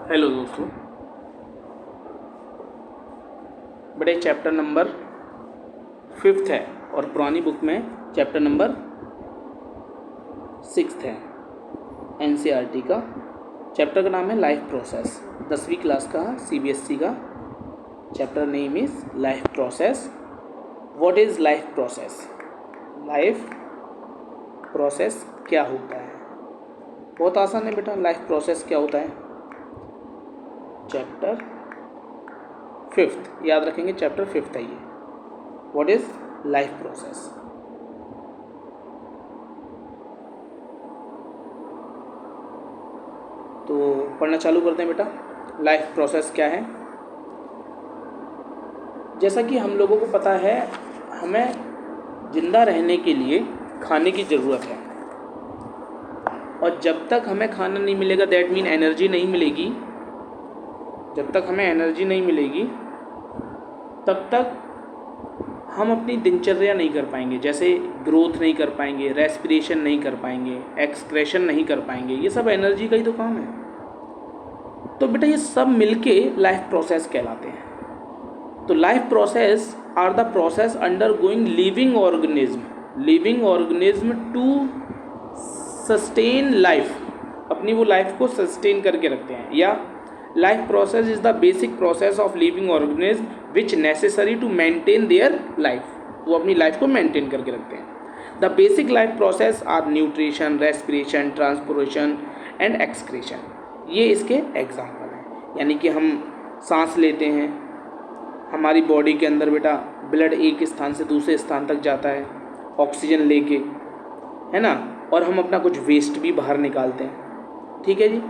Hello दोस्तों, बड़े chapter number 5th है और पुरानी बुक में चैप्टर नंबर 6th है। एनसीईआरटी का चैप्टर का नाम है लाइफ प्रोसेस। 10वीं क्लास का सीबीएसई का chapter name is life process. What is life process? Life process क्या होता है? बहुत आसान है बेटा। लाइफ प्रोसेस क्या होता है? चैप्टर 5th याद रखेंगे, चैप्टर 5th है ये। What is life process? तो पढ़ना चालू करते हैं बेटा। लाइफ प्रोसेस क्या है? जैसा कि हम लोगों को पता है, हमें जिंदा रहने के लिए खाने की ज़रूरत है, और जब तक हमें खाना नहीं मिलेगा, दैट मीन एनर्जी नहीं मिलेगी, जब तक हमें एनर्जी नहीं मिलेगी तब तक हम अपनी दिनचर्या नहीं कर पाएंगे। जैसे ग्रोथ नहीं कर पाएंगे, रेस्पिरेशन नहीं कर पाएंगे, एक्सक्रेशन नहीं कर पाएंगे। ये सब एनर्जी का ही तो काम है। तो बेटा ये सब मिलके लाइफ प्रोसेस कहलाते हैं। तो life process are the process undergoing living organism to sustain life. अपनी वो लाइफ को सस्टेन करके रखते हैं। या life process is the basic process of living organism which necessary to maintain their life. वो अपनी लाइफ को मेंटेन करके रखते हैं। The basic life process are nutrition, respiration, transportation and excretion. ये इसके एग्जाम्पल हैं। यानी कि हम सांस लेते हैं, हमारी बॉडी के अंदर बेटा ब्लड एक स्थान से दूसरे स्थान तक जाता है ऑक्सीजन लेके, है ना, और हम अपना कुछ वेस्ट भी बाहर निकालते हैं। ठीक है जी,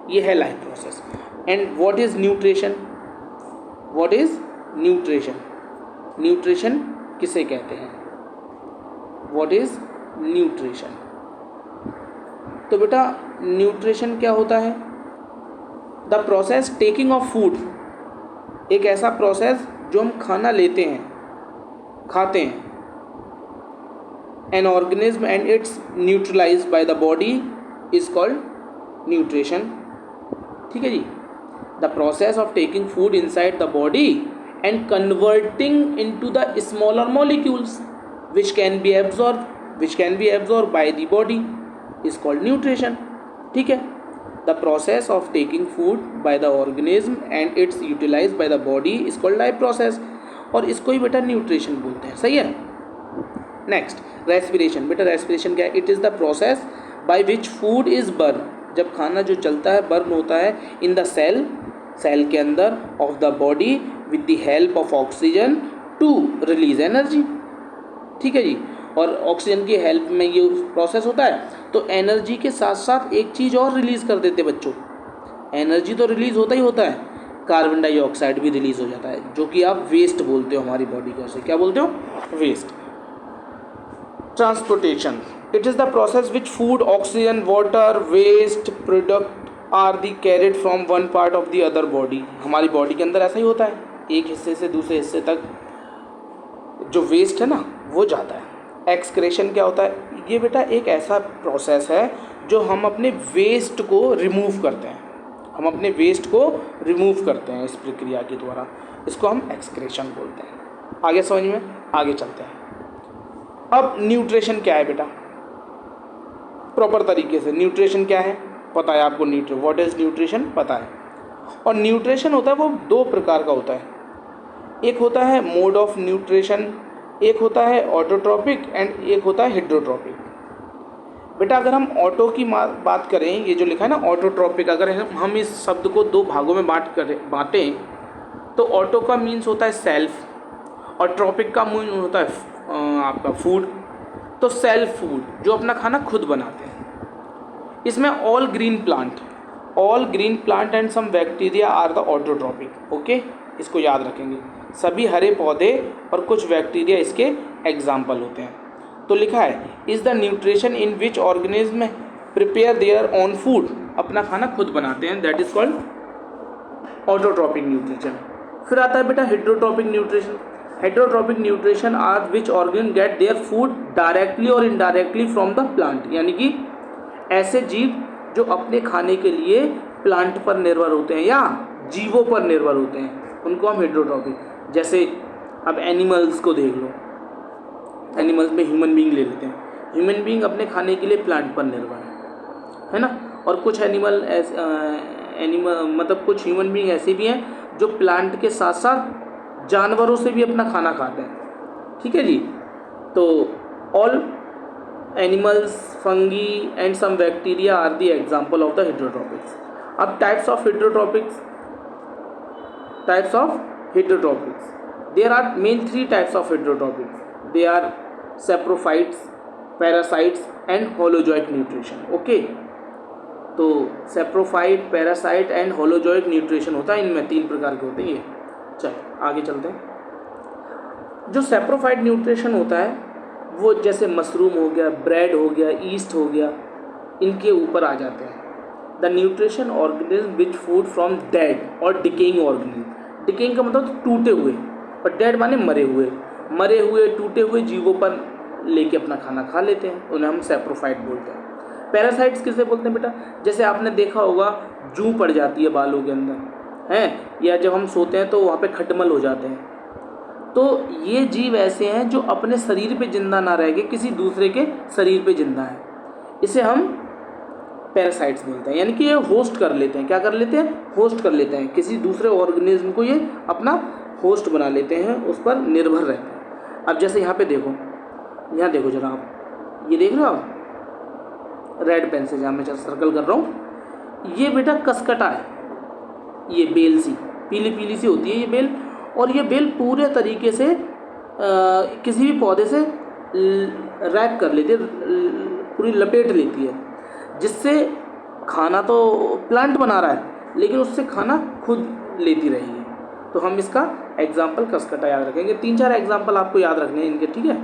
ये है life process. And what is nutrition? What is nutrition? Nutrition किसे कहते हैं? What is nutrition? तो बेटा न्यूट्रिशन क्या होता है? The process taking of food. एक ऐसा प्रोसेस जो हम खाना लेते हैं, खाते हैं। An organism and it's neutralized by the body is called nutrition. ठीक है जी। The process of taking food inside the body and converting into the smaller molecules which can be absorb by the body is called nutrition. ठीक है। The process of taking food by the organism and it's utilized by the body is called life process, और इसको ही बेटा nutrition बोलते हैं। सही है। Next respiration. बेटा रेस्पिरेशन क्या है? It is the process by which food is burn. जब खाना जो चलता है, बर्न होता है इन द सेल के अंदर of the body with the help of oxygen to release energy. ठीक है जी। और ऑक्सीजन की हेल्प में ये प्रोसेस होता है। तो एनर्जी के साथ साथ एक चीज़ और रिलीज़ कर देते बच्चों। एनर्जी तो रिलीज़ होता ही होता है, कार्बन डाइऑक्साइड भी रिलीज़ हो जाता है, जो कि आप वेस्ट बोलते हो हमारी बॉडी को। ऐसे क्या बोलते हो? Waste. Transportation. It is the process which food, oxygen, water, waste product are the carried from one part of the other body। हमारी बॉडी के अंदर ऐसा ही होता है, एक हिस्से से दूसरे हिस्से तक जो वेस्ट है ना वो जाता है। एक्सक्रेशन क्या होता है? ये बेटा एक ऐसा प्रोसेस है जो हम अपने वेस्ट को रिमूव करते हैं। हम अपने वेस्ट को रिमूव करते हैं इस प्रक्रिया के द्वारा। इसको हम एक्सक्रेशन बोलते हैं। आगे समझ में? आगे चलते हैं। अब न्यूट्रिशन क्या है बेटा? प्रॉपर तरीके से न्यूट्रिशन क्या है पता है आपको? व्हाट इज न्यूट्रिशन पता है। और न्यूट्रिशन होता है वो दो प्रकार का होता है। एक होता है मोड ऑफ न्यूट्रिशन, एक होता है ऑटोट्रॉपिक एंड एक होता है हिड्रोट्रॉपिक। बेटा अगर हम ऑटो की बात करें, ये जो लिखा है ना ऑटोट्रॉपिक, अगर हम इस शब्द को दो भागों में बांटें तो ऑटो का मीन्स होता है सेल्फ, और ट्रॉपिक का मीन होता है आपका फूड। तो सेल्फ फूड जो अपना खाना खुद बनाते हैं, इसमें all green plant and some bacteria are the autotrophic. Okay, इसको याद रखेंगे। सभी हरे पौधे और कुछ बैक्टीरिया इसके एग्जाम्पल होते हैं। तो लिखा है is the nutrition in which organism prepare their own food. अपना खाना खुद बनाते हैं, that is called autotrophic nutrition. फिर आता है बेटा heterotrophic nutrition. Heterotrophic nutrition are which organ get their food directly और इनडायरेक्टली फ्रॉम द प्लांट। यानी कि ऐसे जीव जो अपने खाने के लिए प्लांट पर निर्भर होते हैं या जीवों पर निर्भर होते हैं, उनको हम हेटेरोट्रॉपिक। जैसे अब एनिमल्स को देख लो, एनिमल्स में ह्यूमन बीइंग ले लेते हैं। ह्यूमन बीइंग अपने खाने के लिए प्लांट पर निर्भर है ना। और कुछ एनिमल मतलब कुछ ह्यूमन बीइंग ऐसे भी हैं जो प्लांट के साथ साथ जानवरों से भी अपना खाना खाते हैं। ठीक है जी। तो all animals, fungi and some bacteria are the example of the heterotrophics. अब types of heterotrophics, there are main 3 types of heterotrophics. They are saprophytes, parasites and holozoic nutrition. Okay, तो saprophyte, parasite and holozoic nutrition होता है, इनमें 3 प्रकार के होते हैं ये। चलो आगे चलते हैं। जो सैप्रोफाइट न्यूट्रिशन होता है वो जैसे मशरूम हो गया, ब्रेड हो गया, ईस्ट हो गया, इनके ऊपर आ जाते हैं। The nutrition organism which food from dead और डिकेइंग ऑर्गेनिज्म। डिकेइंग का मतलब टूटे हुए, और डेड माने मरे हुए टूटे हुए जीवों पर लेके अपना खाना खा लेते हैं, उन्हें हम सैप्रोफाइट बोलते हैं। पैरासाइट्स किसे बोलते हैं बेटा? जैसे आपने देखा होगा जूं पड़ जाती है बालों के अंदर हैं, या जब हम सोते हैं तो वहाँ पे खटमल हो जाते हैं, तो ये जीव ऐसे हैं जो अपने शरीर पे जिंदा ना रह के किसी दूसरे के शरीर पे जिंदा है, इसे हम पैरासाइट्स बोलते हैं। यानी कि ये होस्ट कर लेते हैं, क्या कर लेते हैं? होस्ट कर लेते हैं, किसी दूसरे ऑर्गेनिज्म को ये अपना होस्ट बना लेते हैं, उस पर निर्भर रहते हैं। अब जैसे यहाँ पे देखो, यहाँ देखो जरा आप, ये देख रहे हो आप रेड पेन से जहाँ मैं सर्कल कर रहा हूँ, ये बेटा कसकटा है, ये बेल सी पीली पीली सी होती है ये बेल, और ये बेल पूरे तरीके से किसी भी पौधे से रैप कर लेती है, पूरी लपेट लेती है, जिससे खाना तो प्लांट बना रहा है लेकिन उससे खाना खुद लेती रहेगी। तो हम इसका एग्जाम्पल कसकटा याद रखेंगे। 3-4 एग्जाम्पल आपको याद रखने हैं इनके, ठीक है,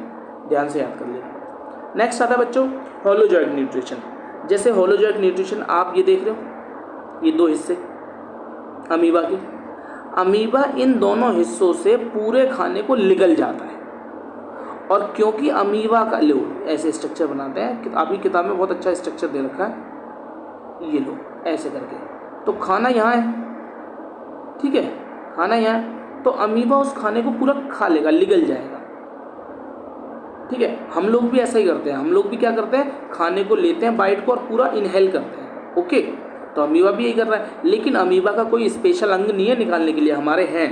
ध्यान से याद कर लेना। नेक्स्ट आता है बच्चों होलोजोइक न्यूट्रिशन। जैसे होलोजोइक न्यूट्रिशन आप ये देख रहे हो, ये 2 हिस्से अमीबा के, अमीबा इन दोनों हिस्सों से पूरे खाने को निगल जाता है, और क्योंकि अमीबा का लो ऐसे स्ट्रक्चर बनाते हैं, आपकी किताब में बहुत अच्छा स्ट्रक्चर दे रखा है, ये लो ऐसे करके, तो खाना यहाँ है, ठीक है, खाना यहाँ है, तो अमीबा उस खाने को पूरा खा लेगा, निगल जाएगा। ठीक है, हम लोग भी ऐसा ही करते हैं, हम लोग भी क्या करते हैं, खाने को लेते हैं बाइट को और पूरा इनहेल करते हैं। ओके, तो अमीबा भी यही कर रहा है, लेकिन अमीबा का कोई स्पेशल अंग नहीं है निकालने के लिए, हमारे हैं।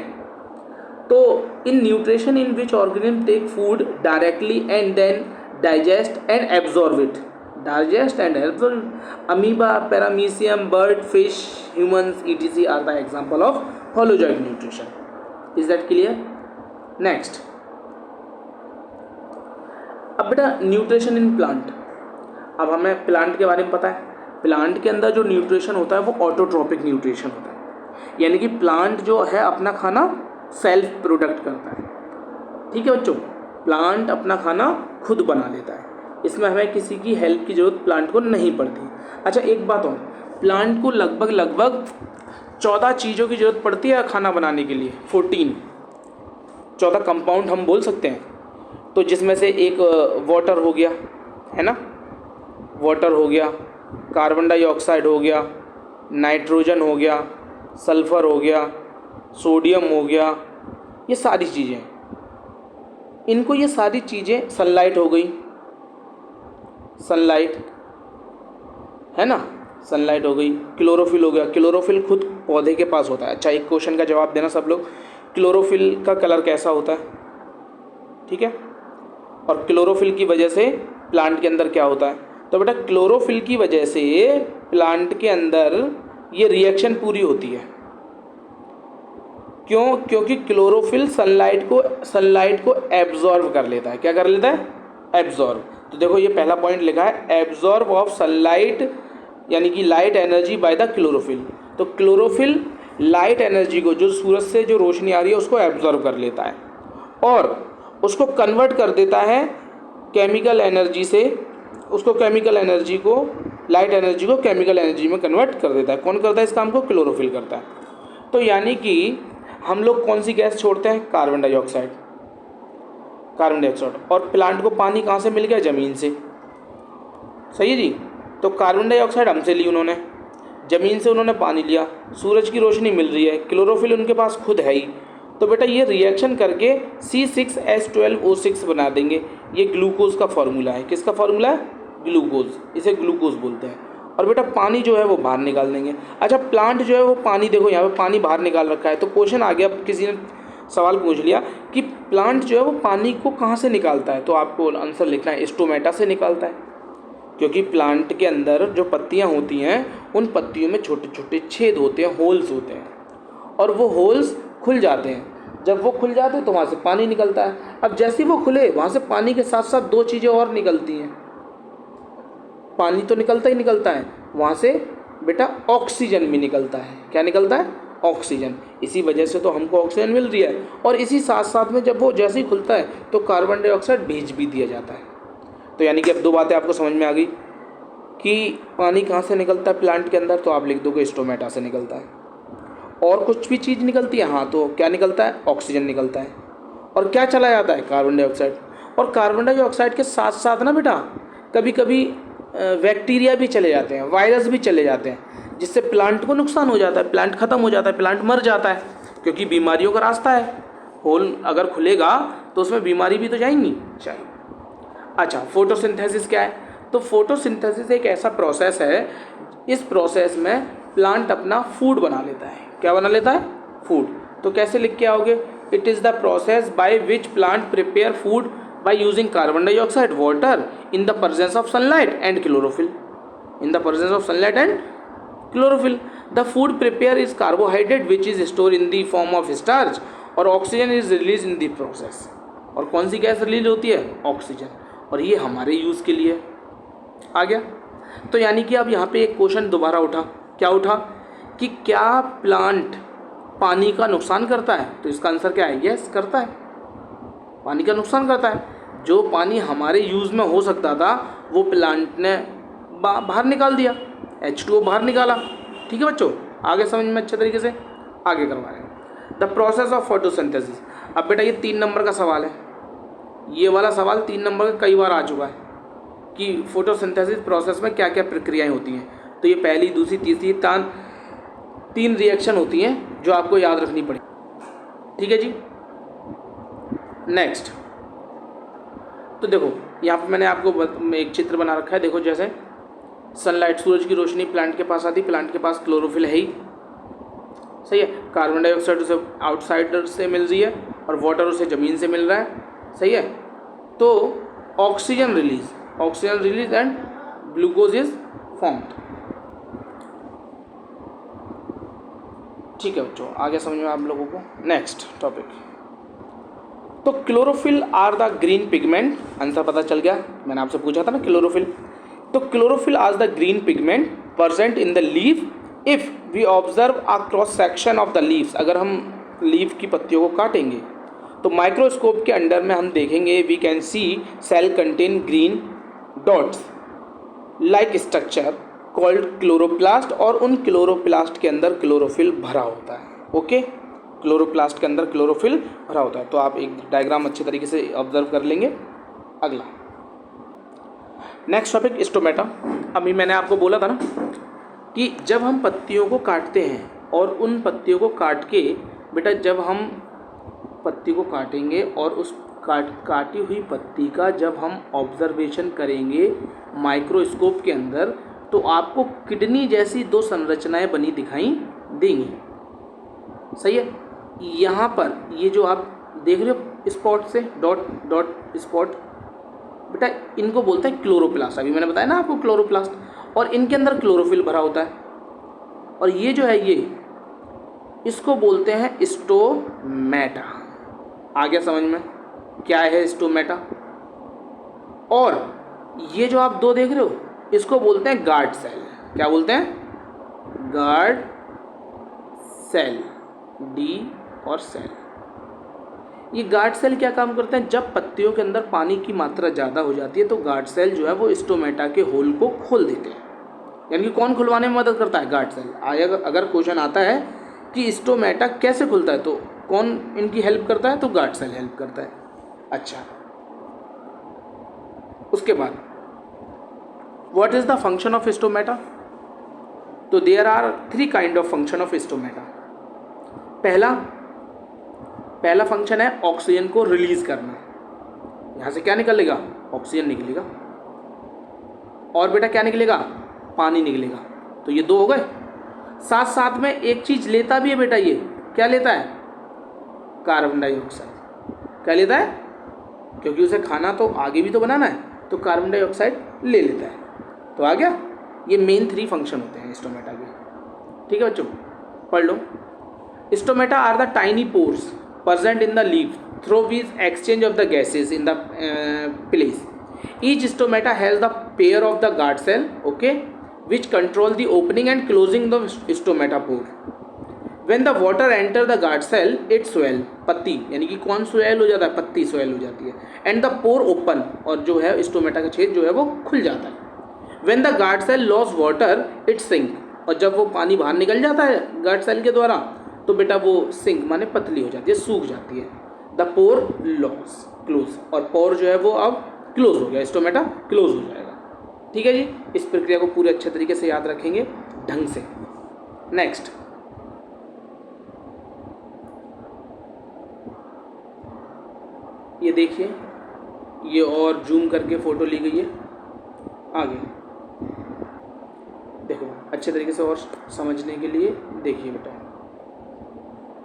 तो in nutrition in which organism take food directly and then digest and absorb it, digest and absorb. Amoeba, paramecium, bird, fish, humans etc are the example of holozoic nutrition. Is that clear? Next, अब बेटा nutrition in plant. अब हमें plant के बारे में पता है, plant के अंदर जो न्यूट्रिशन होता है वो ऑटोट्रोपिक न्यूट्रिशन होता है, यानी कि प्लांट जो है अपना खाना सेल्फ प्रोडक्ट करता है। ठीक है बच्चों, प्लांट अपना खाना खुद बना लेता है, इसमें हमें किसी की हेल्प की जरूरत प्लांट को नहीं पड़ती। अच्छा एक बात और, प्लांट को लगभग 14 चीज़ों की जरूरत पड़ती है खाना बनाने के लिए, 14 कंपाउंड हम बोल सकते हैं। तो जिसमें से एक वाटर हो गया, है ना, वाटर हो गया, कार्बन डाइऑक्साइड हो गया, नाइट्रोजन हो गया, सल्फ़र हो गया, सोडियम हो गया, ये सारी चीज़ें, इनको ये सारी चीज़ें, सनलाइट हो गई, सनलाइट है ना, सनलाइट हो गई, क्लोरोफिल हो गया, क्लोरोफिल खुद पौधे के पास होता है। अच्छा एक क्वेश्चन का जवाब देना सब लोग, क्लोरोफिल का कलर कैसा होता है? ठीक है, और क्लोरोफिल की वजह से प्लांट के अंदर क्या होता है? तो बेटा क्लोरोफिल की वजह से प्लांट के अंदर ये रिएक्शन पूरी होती है। क्यों? क्योंकि क्लोरोफिल सनलाइट को एब्जॉर्ब कर लेता है। क्या कर लेता है? एब्जॉर्ब। तो देखो ये पहला पॉइंट लिखा है, एब्जॉर्ब ऑफ सनलाइट, यानी कि light energy by the chlorophyll. तो क्लोरोफिल लाइट एनर्जी को, जो सूरज से जो रोशनी आ रही है उसको एब्जॉर्ब कर लेता है और उसको कन्वर्ट कर देता है केमिकल एनर्जी से, उसको केमिकल एनर्जी को, लाइट एनर्जी को केमिकल एनर्जी में कन्वर्ट कर देता है। कौन करता है इस काम को? क्लोरोफिल करता है। तो यानी कि हम लोग कौन सी गैस छोड़ते हैं? Carbon dioxide, carbon dioxide. और प्लांट को पानी कहाँ से मिल गया? ज़मीन से। सही है जी। तो कार्बन डाइऑक्साइड हमसे ली उन्होंने, ज़मीन से उन्होंने पानी लिया, सूरज की रोशनी मिल रही है, क्लोरोफिल उनके पास खुद है ही, तो बेटा ये रिएक्शन करके C6H12O6 बना देंगे। ये ग्लूकोज का फॉर्मूला है। किसका फॉर्मूला है? ग्लूकोज। इसे ग्लूकोज बोलते हैं। और बेटा पानी जो है वो बाहर निकाल देंगे। अच्छा, प्लांट जो है वो पानी, देखो यहाँ पे पानी बाहर निकाल रखा है, तो क्वेश्चन आ गया, किसी ने सवाल पूछ लिया कि प्लांट जो है वो पानी को कहाँ से निकालता है, तो आपको आंसर लिखना है स्टोमेटा से निकालता है। क्योंकि प्लांट के अंदर जो पत्तियाँ होती हैं उन पत्तियों में छोटे छोटे छेद होते हैं, होल्स होते हैं, और वो होल्स खुल जाते हैं। जब वो खुल जाते हैं तो वहाँ से पानी निकलता है। अब जैसे ही वो खुले, वहाँ से पानी के साथ साथ दो चीज़ें और निकलती हैं। पानी तो निकलता ही निकलता है, वहाँ से बेटा ऑक्सीजन भी निकलता है। क्या निकलता है? ऑक्सीजन। इसी वजह से तो हमको ऑक्सीजन मिल रही है। और इसी साथ साथ में जब वो जैसे ही खुलता है तो कार्बन डाइऑक्साइड भेज भी दिया जाता है। तो यानी कि अब दो बातें आपको समझ में आ गई कि पानी कहाँ से निकलता है प्लांट के अंदर, तो आप लिख दोगे स्टोमेटा से निकलता है। और कुछ भी चीज़ निकलती है, हाँ, तो क्या निकलता है? ऑक्सीजन निकलता है। और क्या चला जाता है? Carbon dioxide. और कार्बन डाइऑक्साइड के साथ साथ ना बेटा कभी कभी बैक्टीरिया भी चले जाते हैं, वायरस भी चले जाते हैं, जिससे प्लांट को नुकसान हो जाता है, प्लांट ख़त्म हो जाता है, प्लांट मर जाता है, क्योंकि बीमारियों का रास्ता है। होल अगर खुलेगा तो उसमें बीमारी भी तो जाएंगी। चाहिए। अच्छा, फोटोसिंथेसिस क्या है? तो फोटोसिंथेसिस एक ऐसा प्रोसेस है, इस प्रोसेस में प्लांट अपना फूड बना लेता है। क्या बना लेता है? फूड। तो कैसे लिख के आओगे? It is the process by which plant prepare food by using carbon dioxide, water in the presence of sunlight and chlorophyll. In the presence of sunlight and chlorophyll, the food prepared is carbohydrate which is stored in the form of starch, और oxygen is release in the process. और कौन सी gas release होती है? Oxygen. और ये हमारे use के लिए आ गया। तो यानी कि अब यहाँ पे एक क्वेश्चन दोबारा उठा। क्या उठा? कि क्या प्लांट पानी का नुकसान करता है? तो इसका आंसर क्या है? यस, करता है। पानी का नुकसान करता है। जो पानी हमारे यूज़ में हो सकता था वो प्लांट ने बाहर निकाल दिया, H2O बाहर निकाला। ठीक है बच्चों, आगे समझ में अच्छे तरीके से आगे करवा रहे हैं। The process of photosynthesis. अब बेटा ये 3 नंबर का सवाल है। ये वाला सवाल 3 नंबर का कई बार आ चुका है कि फोटोसिंथेसिस प्रोसेस में क्या क्या प्रक्रियाएँ होती हैं। तो ये पहली, दूसरी, तीसरी, 3 रिएक्शन होती हैं जो आपको याद रखनी पड़ेगी। ठीक है जी। नेक्स्ट, तो देखो यहाँ पे मैंने आपको एक चित्र बना रखा है। देखो जैसे सनलाइट, सूरज की रोशनी प्लांट के पास आती, प्लांट के पास क्लोरोफिल है ही, सही है। कार्बन डाइऑक्साइड उसे आउटसाइडर से मिल रही है और वाटर उसे ज़मीन से मिल रहा है, सही है। तो oxygen release and glucose is formed. ठीक है बच्चों, आगे समझ में आप लोगों को। नेक्स्ट टॉपिक, तो chlorophyll are the green pigment. Answer पता चल गया, मैंने आपसे पूछा था ना क्लोरोफिल। तो chlorophyll are the green pigment present in the leaf if we observe a cross section of the leaves. अगर हम लीफ की पत्तियों को काटेंगे तो माइक्रोस्कोप के अंडर में हम देखेंगे, we can see cell contain green dots like structure called chloroplast, और उन क्लोरोप्लास्ट के अंदर क्लोरोफिल भरा होता है। ओके, क्लोरोप्लास्ट के अंदर क्लोरोफिल भरा होता है। तो आप एक डायग्राम अच्छे तरीके से ऑब्जर्व कर लेंगे। अगला नेक्स्ट टॉपिक, स्टोमेटा। अभी मैंने आपको बोला था ना कि जब हम पत्तियों को काटते हैं और उन पत्तियों को काट के, बेटा जब हम पत्ती को काटेंगे और उस काटी हुई पत्ती का जब हम ऑब्जर्वेशन करेंगे माइक्रोस्कोप के अंदर, तो आपको किडनी जैसी 2 संरचनाएं बनी दिखाई देंगी, सही है। यहाँ पर ये जो आप देख रहे हो स्पॉट से डॉट स्पॉट, बेटा इनको बोलते हैं क्लोरोप्लास्ट। अभी मैंने बताया ना आपको क्लोरोप्लास्ट, और इनके अंदर क्लोरोफिल भरा होता है। और ये जो है ये, इसको बोलते हैं स्टोमेटा। आ गया समझ में क्या है स्टोमेटा? और ये जो आप 2 देख रहे हो इसको बोलते हैं गार्ड सेल। क्या बोलते हैं? गार्ड सेल, डी और सेल। ये गार्ड सेल क्या काम करते हैं? जब पत्तियों के अंदर पानी की मात्रा ज़्यादा हो जाती है तो गार्ड सेल जो है वो स्टोमेटा के होल को खोल देते हैं। यानी कि कौन खुलवाने में मदद करता है? Guard cell. अगर क्वेश्चन आता है कि स्टोमेटा कैसे खुलता है तो कौन इनकी हेल्प करता है? तो गार्ड सेल हेल्प करता है। अच्छा, उसके बाद what is the function of stomata? तो there are 3 kind of function of stomata. पहला फंक्शन है ऑक्सीजन को रिलीज करना। यहाँ से क्या निकलेगा? ऑक्सीजन निकलेगा। और बेटा क्या निकलेगा? पानी निकलेगा। तो ये 2 हो गए। साथ साथ में एक चीज लेता भी है बेटा, ये क्या लेता है? Carbon dioxide. क्या लेता है? क्योंकि उसे खाना तो आगे भी तो बनाना है, तो कार्बन डाइऑक्साइड ले लेता है। तो आ गया। ये मेन 3 फंक्शन होते हैं स्टोमेटा के। ठीक है बच्चों, पढ़ लो। Stomata are the tiny pores present in the leaf through which exchange of the gases in the place. Each stomata has the pair of the guard cell, okay, which control the opening and closing the stomata pore. When the water enter the guard cell, it swell, पत्ती यानी कि कौन swell हो जाता है? पत्ती swell हो जाती है, and the pore open, और जो है स्टोमेटा का छेद जो है वो खुल जाता है। When the guard cell lose water, it sink, और जब वो पानी बाहर निकल जाता है गार्ड सेल के द्वारा, तो बेटा वो सिंक माने पतली हो जाती है, सूख जाती है। द पोर लॉस क्लोज, और पोर जो है वो अब क्लोज हो गया, स्टोमेटा क्लोज हो जाएगा। ठीक है जी, इस प्रक्रिया को पूरे अच्छे तरीके से याद रखेंगे ढंग से। नेक्स्ट, ये देखिए, ये और जूम करके फोटो ली गई है। आगे देखो अच्छे तरीके से और समझने के लिए देखिए बेटा।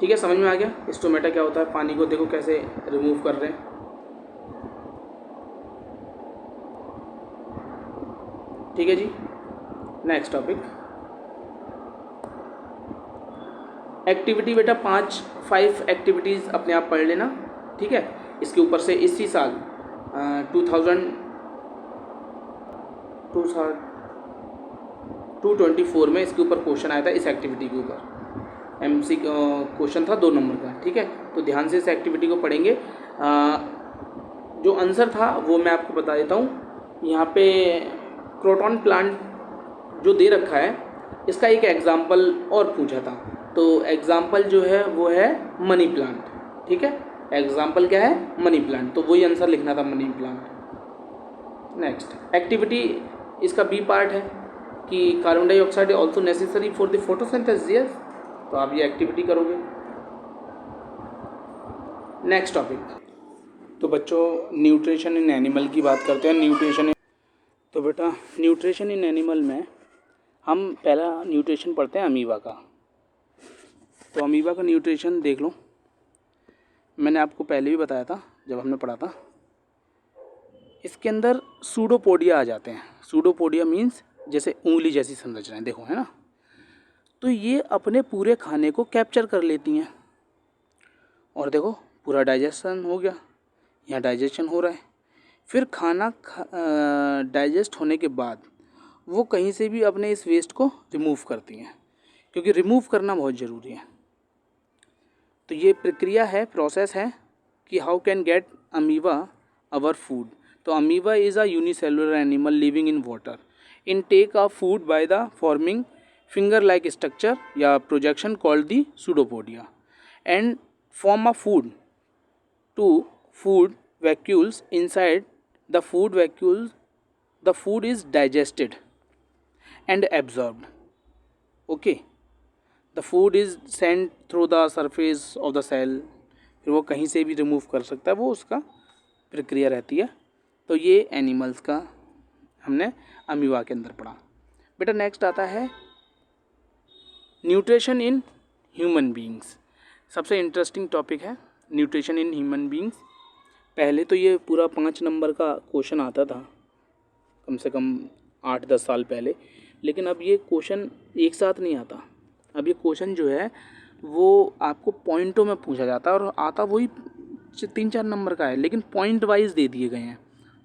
ठीक है, समझ में आ गया स्टोमेटा क्या होता है? पानी को देखो कैसे रिमूव कर रहे हैं। ठीक है जी, नेक्स्ट टॉपिक एक्टिविटी। बेटा 5 एक्टिविटीज़ अपने आप पढ़ लेना। ठीक है, इसके ऊपर से इसी साल 2024 में इसके ऊपर क्वेश्चन आया था, इस एक्टिविटी के ऊपर MC क्वेश्चन था 2 नंबर का। ठीक है, तो ध्यान से इस एक्टिविटी को पढ़ेंगे। जो आंसर था वो मैं आपको बता देता हूँ। यहाँ पे क्रोटॉन प्लांट जो दे रखा है, इसका एक एग्जाम्पल और पूछा था। तो एग्जाम्पल जो है वो है मनी प्लांट। ठीक है, एग्जाम्पल क्या है? Money plant. तो वही आंसर लिखना था, मनी प्लांट। नेक्स्ट एक्टिविटी, इसका बी पार्ट है कि carbon dioxide also necessary for the photosynthesis. तो आप ये एक्टिविटी करोगे। नेक्स्ट टॉपिक, तो बच्चों न्यूट्रिशन इन एनिमल की बात करते हैं। तो बेटा न्यूट्रिशन इन एनिमल में हम पहला न्यूट्रिशन पढ़ते हैं अमीबा का। तो अमीबा का न्यूट्रिशन देख लो, मैंने आपको पहले भी बताया था जब हमने पढ़ा था। इसके अंदर सूडोपोडिया आ जाते हैं। सूडोपोडिया मीन्स जैसे उंगली जैसी संरचनाएं, देखो है ना। तो ये अपने पूरे खाने को कैप्चर कर लेती हैं, और देखो पूरा डाइजेशन हो गया, यहाँ डाइजेशन हो रहा है। फिर खाना डाइजेस्ट होने के बाद वो कहीं से भी अपने इस वेस्ट को रिमूव करती हैं, क्योंकि रिमूव करना बहुत ज़रूरी है। तो ये प्रक्रिया है, प्रोसेस है कि how can get amoeba our food. तो amoeba is a unicellular animal living in water, in take a food by the forming finger like structure या projection called the pseudopodia and form a food to food vacuoles. Inside the food vacuoles the food is digested and absorbed. Okay, the food is sent through the surface of the cell, फिर वो कहीं से भी remove कर सकता है, वो उसका प्रक्रिया रहती है। तो ये एनिमल्स का हमने अमीबा के अंदर पढ़ा। बेटा नेक्स्ट आता है न्यूट्रिशन इन ह्यूमन बींग्स। सबसे इंटरेस्टिंग टॉपिक है न्यूट्रिशन इन ह्यूमन बींग्स। पहले तो ये पूरा 5 नंबर का क्वेश्चन आता था कम से कम 8-10 साल पहले, लेकिन अब ये क्वेश्चन एक साथ नहीं आता। अब ये क्वेश्चन जो है वो आपको पॉइंटों में पूछा जाता है, और आता वही 3-4 नंबर का है, लेकिन पॉइंट वाइज दे दिए गए हैं।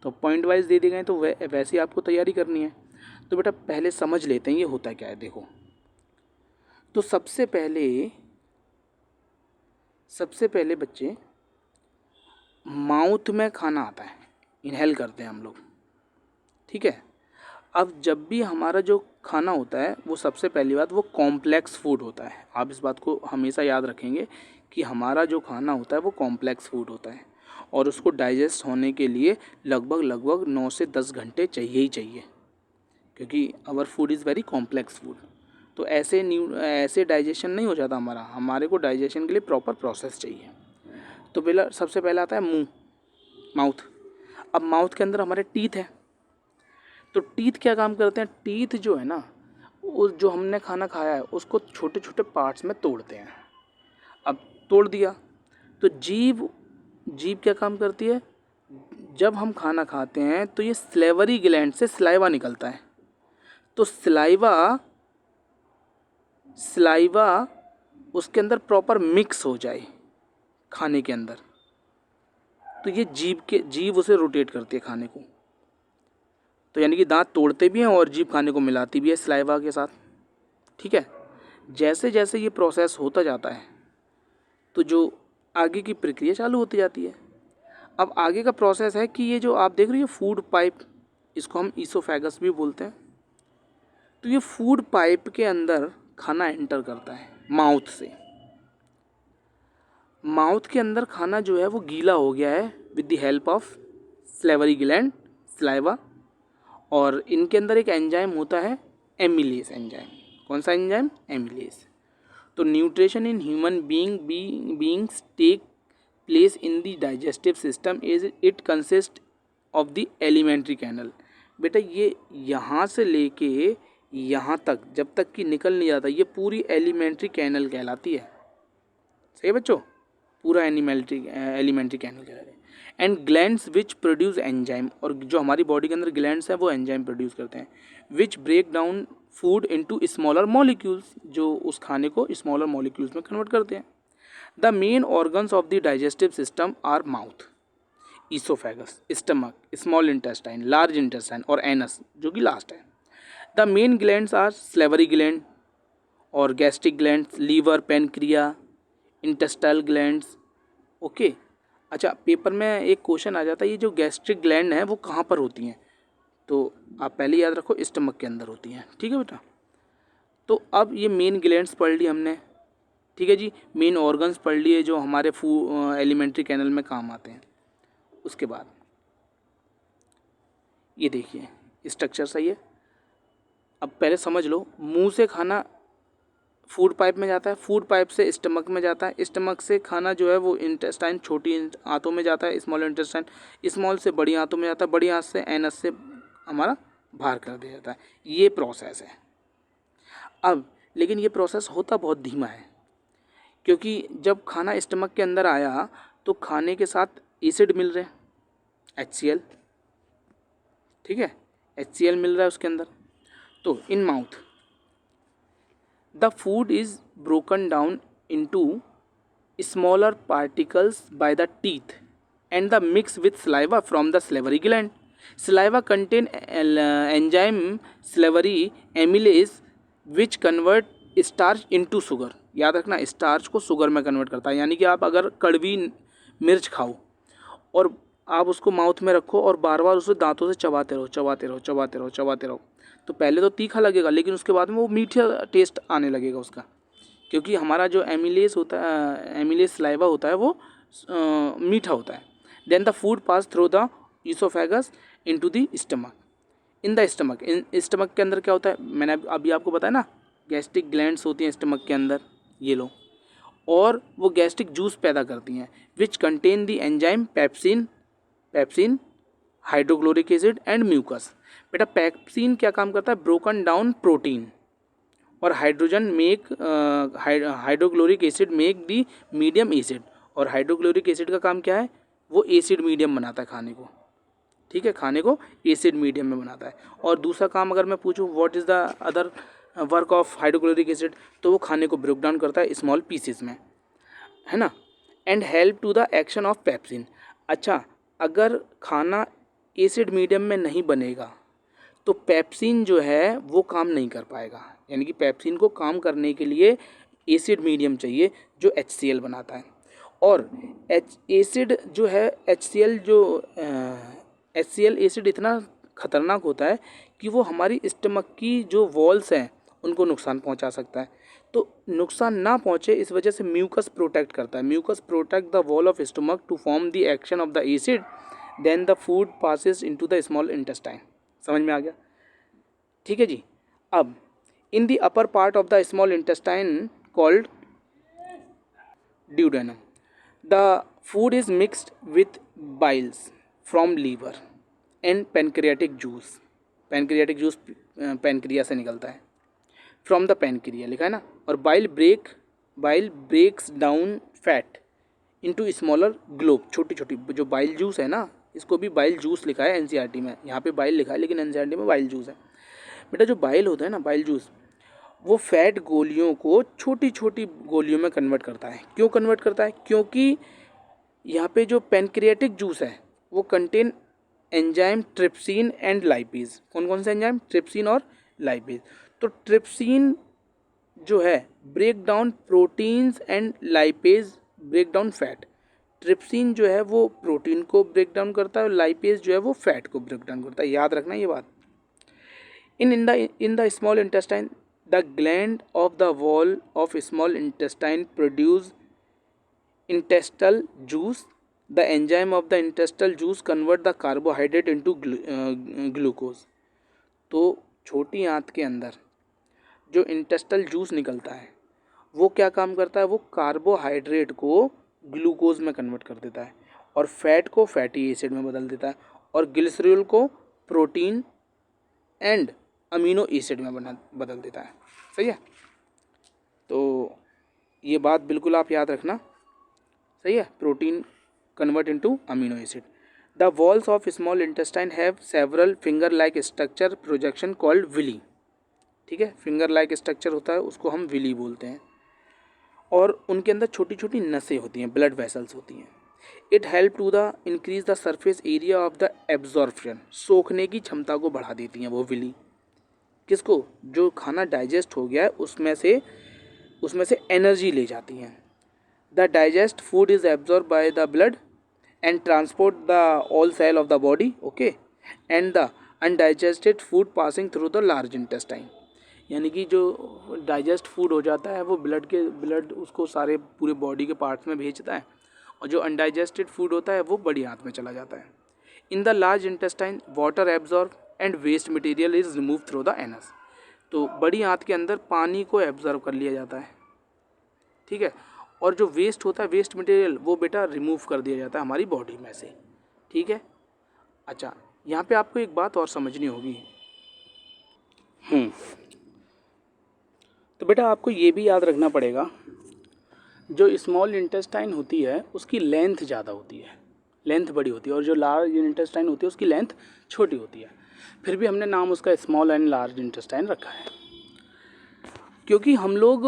तो पॉइंट वाइज दे दिए गए हैं तो वैसे आपको तैयारी करनी है। तो बेटा पहले समझ लेते हैं ये होता क्या है। देखो, तो सबसे पहले बच्चे माउथ में खाना आता है, इनहेल करते हैं हम लोग। ठीक है, अब जब भी हमारा जो खाना होता है वो सबसे पहली बात वो कॉम्प्लेक्स फूड होता है। आप इस बात को हमेशा याद रखेंगे कि हमारा जो खाना होता है वो कॉम्प्लेक्स फूड होता है, और उसको डाइजेस्ट होने के लिए लगभग 9 से 10 घंटे चाहिए ही चाहिए, क्योंकि our food is very complex food. तो ऐसे डाइजेशन नहीं हो जाता हमारा, हमारे को डाइजेशन के लिए प्रॉपर प्रोसेस चाहिए। तो सबसे पहला आता है मुंह, माउथ। अब माउथ के अंदर हमारे टीथ है। तो टीथ क्या काम करते हैं? टीथ जो है ना, उस जो हमने खाना खाया है उसको छोटे छोटे पार्ट्स में तोड़ते हैं। अब तोड़ दिया तो जीभ क्या काम करती है? जब हम खाना खाते हैं तो ये स्लेवरी ग्लैंड से सलाइवा निकलता है। तो सलाइवा उसके अंदर प्रॉपर मिक्स हो जाए खाने के अंदर, तो ये जीभ उसे रोटेट करती है खाने को। तो यानी कि दांत तोड़ते भी हैं और जीभ खाने को मिलाती भी है सलाइवा के साथ। ठीक है। जैसे जैसे ये प्रोसेस होता जाता है तो जो आगे की प्रक्रिया चालू होती जाती है। अब आगे का प्रोसेस है कि ये जो आप देख रहे हो फूड पाइप, इसको हम ईसोफेगस भी बोलते हैं। तो ये फूड पाइप के अंदर खाना एंटर करता है माउथ से। माउथ के अंदर खाना जो है वो गीला हो गया है with the help of salivary gland, saliva. और इनके अंदर एक एंजाइम होता है एमिलेज एंजाइम। कौन सा एंजाइम? एमिलेज। तो nutrition in human beings take place in the digestive system is it consist of the alimentary canal. बेटा ये यहाँ से लेके यहाँ तक जब तक कि निकल नहीं जाता, ये पूरी एलिमेंट्री कैनल कहलाती है। सही है बच्चों? पूरा एलिमेंट्री कैनल कहलाती है। And glands which produce enzyme, और जो हमारी बॉडी के अंदर ग्लैंड्स हैं वो एंजाइम प्रोड्यूस करते हैं, which break down food into smaller molecules, जो उस खाने को स्मॉलर मॉलिक्यूल्स में कन्वर्ट करते हैं। The main organs of the digestive system are mouth, oesophagus, stomach, small intestine, large intestine और एनस जो कि लास्ट है। The main glands are salivary gland और gastric glands, liver, pancreas, intestinal glands. Okay. अच्छा, paper में एक question आ जाता है ये जो गैस्ट्रिक ग्लैंड है वो कहाँ पर होती हैं? तो आप पहले याद रखो स्टमक के अंदर होती हैं। ठीक है बेटा। तो अब ये मेन ग्लैंड्स पढ़ ली हमने। ठीक है जी। मेन ऑर्गन्स पढ़ लिए जो हमारे एलिमेंट्री कैनल में काम आते हैं। उसके बाद ये देखिए स्ट्रक्चर सही है। अब पहले समझ लो, मुंह से खाना फूड पाइप में जाता है, फूड पाइप से स्टमक में जाता है, स्टमक से खाना जो है वो इंटेस्टाइन, छोटी आंतों में जाता है, स्मॉल इंटेस्टाइन, स्मॉल से बड़ी आंतों में जाता है, बड़ी आंत से एनस से हमारा बाहर कर दिया जाता है। ये प्रोसेस है। अब लेकिन ये प्रोसेस होता बहुत धीमा है, क्योंकि जब खाना स्टमक के अंदर आया तो खाने के साथ एसिड मिल रहे हैं, HCl। ठीक है, HCl मिल रहा है उसके अंदर। तो in mouth the food is broken down into smaller particles by the teeth and the mix with saliva from the salivary gland. Saliva contain enzyme salivary amylase which convert starch into sugar. याद रखना, starch को sugar में convert करता है। यानी कि आप अगर कड़वी मिर्च खाओ और आप उसको माउथ में रखो और बार बार उसे दांतों से चबाते रहो, तो पहले तो तीखा लगेगा लेकिन उसके बाद में वो मीठा टेस्ट आने लगेगा उसका, क्योंकि हमारा जो एमिलेज होता है, एमिलेज सलाइवा होता है वो मीठा होता है। Then the food pass through the oesophagus into the stomach. In the stomach, stomach के अंदर क्या होता है? मैंने अभी आपको बताया ना, गैस्ट्रिक ग्लैंड्स होती हैं स्टमक के अंदर, ये लो, और वो गैस्ट्रिक जूस पैदा करती हैं which contain the enzyme pepsin, hydrochloric acid and mucus. बेटा पेप्सिन क्या काम करता है? ब्रोकन डाउन प्रोटीन, और hydrochloric acid make the medium acid. और हाइड्रोक्लोरिक एसिड का काम क्या है? वो एसिड मीडियम बनाता है खाने को। ठीक है, खाने को एसिड मीडियम में बनाता है। और दूसरा काम अगर मैं पूछूं what is the other work of hydrochloric acid, तो वो खाने को ब्रेक डाउन करता है स्मॉल पीसेस में, है ना। And help to the action of pepsin. अच्छा, अगर खाना एसिड मीडियम में नहीं बनेगा तो पेप्सिन जो है वो काम नहीं कर पाएगा। यानी कि पेप्सिन को काम करने के लिए एसिड मीडियम चाहिए जो HCl बनाता है। और एसिड जो है HCl एसिड इतना ख़तरनाक होता है कि वो हमारी स्टमक की जो वॉल्स हैं उनको नुकसान पहुंचा सकता है। तो नुकसान ना पहुंचे इस वजह से म्यूकस प्रोटेक्ट करता है। Mucus protect the wall of stomach to form the action of the acid, then the food passes into the small intestine. समझ में आ गया? ठीक है जी। अब in the upper part of the small intestine called duodenum. The food is mixed with biles from liver and pancreatic juice. pancreatic juice pancreas से निकलता है, फ्रॉम द पैनक्रिया लिखा है ना. और bile breaks down fat into smaller globe. छोटी छोटी जो बाइल जूस है ना, इसको भी बाइल जूस लिखा है एनसीईआरटी में. यहाँ पे बाइल लिखा है लेकिन एनसीईआरटी में बाइल जूस है. बेटा जो बाइल होता है ना, बाइल जूस, वो फैट गोलियों को छोटी छोटी गोलियों में कन्वर्ट करता है. क्यों कन्वर्ट करता है? क्योंकि यहाँ पे जो पैनक्रियाटिक जूस है वो contain enzyme trypsin and lipase. कौन कौन से एंजाइम? ट्रिप्सिन और लाइपेज. तो ट्रिप्सिन जो है break down proteins and lipase break down fat. Trypsin जो है वो प्रोटीन को ब्रेक डाउन करता है और लाइपेज जो है वो फैट को ब्रेक डाउन करता है. याद रखना ये बात. in the small intestine, the gland of the wall of small intestine produce intestinal juice. The enzyme of the intestinal juice convert the carbohydrate into glucose. तो छोटी आंत के अंदर जो इंटेस्टल जूस निकलता है वो क्या काम करता है? वो कार्बोहाइड्रेट को ग्लूकोज में कन्वर्ट कर देता है और फैट को फैटी एसिड में बदल देता है और ग्लिसरॉल को प्रोटीन एंड अमीनो एसिड में बदल देता है. सही है. तो ये बात बिल्कुल आप याद रखना. सही है. Protein convert into amino acid. The walls of small intestine have several finger like structure projection called villi. ठीक है. फिंगर लाइक स्ट्रक्चर होता है, उसको हम विली बोलते हैं. और उनके अंदर छोटी छोटी नसें होती हैं, ब्लड वेसल्स होती हैं. It help to the increase the surface area of the absorption. सोखने की क्षमता को बढ़ा देती हैं वो विली. किसको? जो खाना डाइजेस्ट हो गया है उसमें से एनर्जी ले जाती हैं. The digest food is absorb by the blood and transport the all cell of the body. Okay. And the undigested food passing through the large intestine. यानी कि जो डाइजेस्ट फूड हो जाता है वो ब्लड उसको सारे पूरे बॉडी के पार्ट्स में भेजता है और जो अनडाइजेस्टेड फूड होता है वो बड़ी आंत में चला जाता है. In the large intestine water absorb and waste material is remove through the anus. तो बड़ी आंत के अंदर पानी को एब्जॉर्ब कर लिया जाता है. ठीक है. और जो वेस्ट होता है, वेस्ट मटेरियल, वो बेटा रिमूव कर दिया जाता है हमारी बॉडी में से. ठीक है. अच्छा, यहाँ पे आपको एक बात और समझनी होगी. तो बेटा आपको ये भी याद रखना पड़ेगा, जो स्मॉल इंटेस्टाइन होती है उसकी लेंथ ज़्यादा होती है, लेंथ बड़ी होती है, और जो लार्ज इंटेस्टाइन होती है उसकी लेंथ छोटी होती है. फिर भी हमने नाम उसका स्मॉल एंड लार्ज इंटेस्टाइन रखा है क्योंकि हम लोग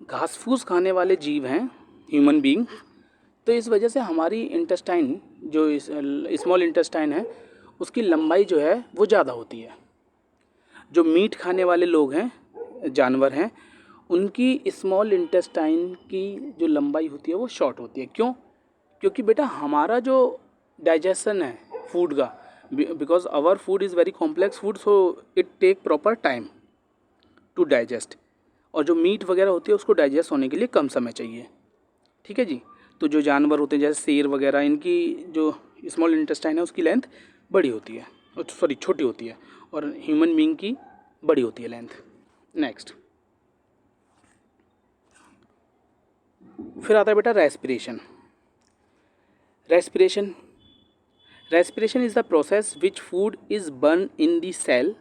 घास फूस खाने वाले जीव हैं, ह्यूमन बीइंग. तो इस वजह से हमारी इंटेस्टाइन जो स्मॉल इंटेस्टाइन है उसकी लंबाई जो है वो ज़्यादा होती है. जो मीट खाने वाले लोग हैं, जानवर हैं, उनकी स्मॉल इंटेस्टाइन की जो लंबाई होती है वो शॉर्ट होती है. क्यों? क्योंकि बेटा हमारा जो डाइजेशन है फूड का, because our food is very complex food, so it take proper time to digest. और जो मीट वगैरह होती है उसको डाइजेस्ट होने के लिए कम समय चाहिए. ठीक है जी. तो जो जानवर होते हैं जैसे शेर वगैरह, इनकी जो स्मॉल इंटेस्टाइन है उसकी लेंथ बड़ी होती है, सॉरी छोटी होती है, और ह्यूमन बीइंग की बड़ी होती है लेंथ. नेक्स्ट फिर आता है बेटा respiration. Respiration is the process which food is burn in the cell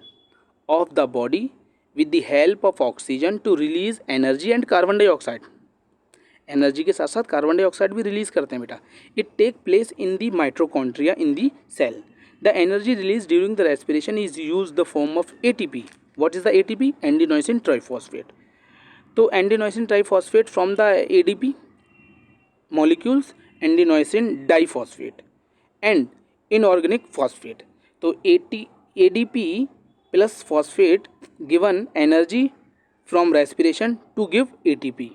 of the body with the help of oxygen to release energy and carbon dioxide. Energy के साथ साथ कार्बन डाइऑक्साइड भी release करते हैं बेटा. It take place in the mitochondria in the cell. The energy release during the respiration is use the form of ATP. What is the ATP? Adenosine triphosphate. तो adenosine triphosphate from the ADP molecules adenosine diphosphate and inorganic phosphate. तो ADP plus phosphate given energy from respiration to give ATP.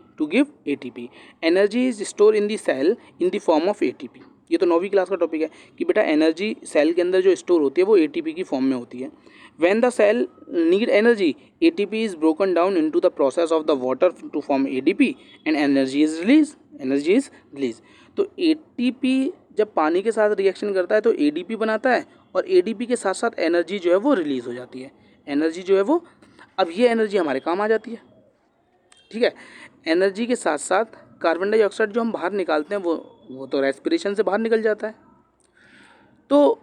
Energy is stored in the cell in the form of ATP. ये तो 9वीं class का topic है कि बेटा energy cell के अंदर जो स्टोर होती है वो ATP की फॉर्म में होती है. When the cell need energy, ATP is broken down into the process of the water to form ADP and energy is released. तो ATP जब पानी के साथ रिएक्शन करता है तो ADP बनाता है और ADP के साथ साथ एनर्जी जो है वो रिलीज़ हो जाती है. एनर्जी जो है वो अब ये एनर्जी हमारे काम आ जाती है, ठीक है। एनर्जी के साथ साथ कार्बन डाइऑक्साइड जो हम बाहर निकालते हैं वो तो रेस्पिरेशन से बाहर निकल जाता है। तो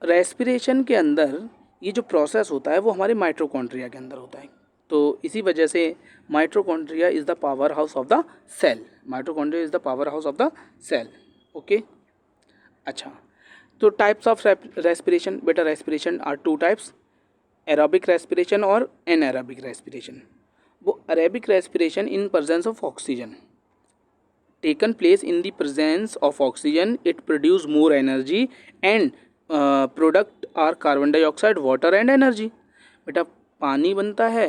रेस्पिरेशन के अंदर ये जो प्रोसेस होता है वो हमारे माइटोकॉन्ड्रिया के अंदर होता है। तो इसी वजह से mitochondria is the power house of the cell. Mitochondria is the power house of the cell. Okay, अच्छा। तो टाइप्स ऑफ रेस्पिरेशन, बेटा respiration are two types, aerobic respiration और एनएरोबिक रेस्पिरेशन। वो aerobic respiration in presence of oxygen, taken place in the presence of oxygen, it produce more energy and product are carbon dioxide, water and energy। बेटा पानी बनता है,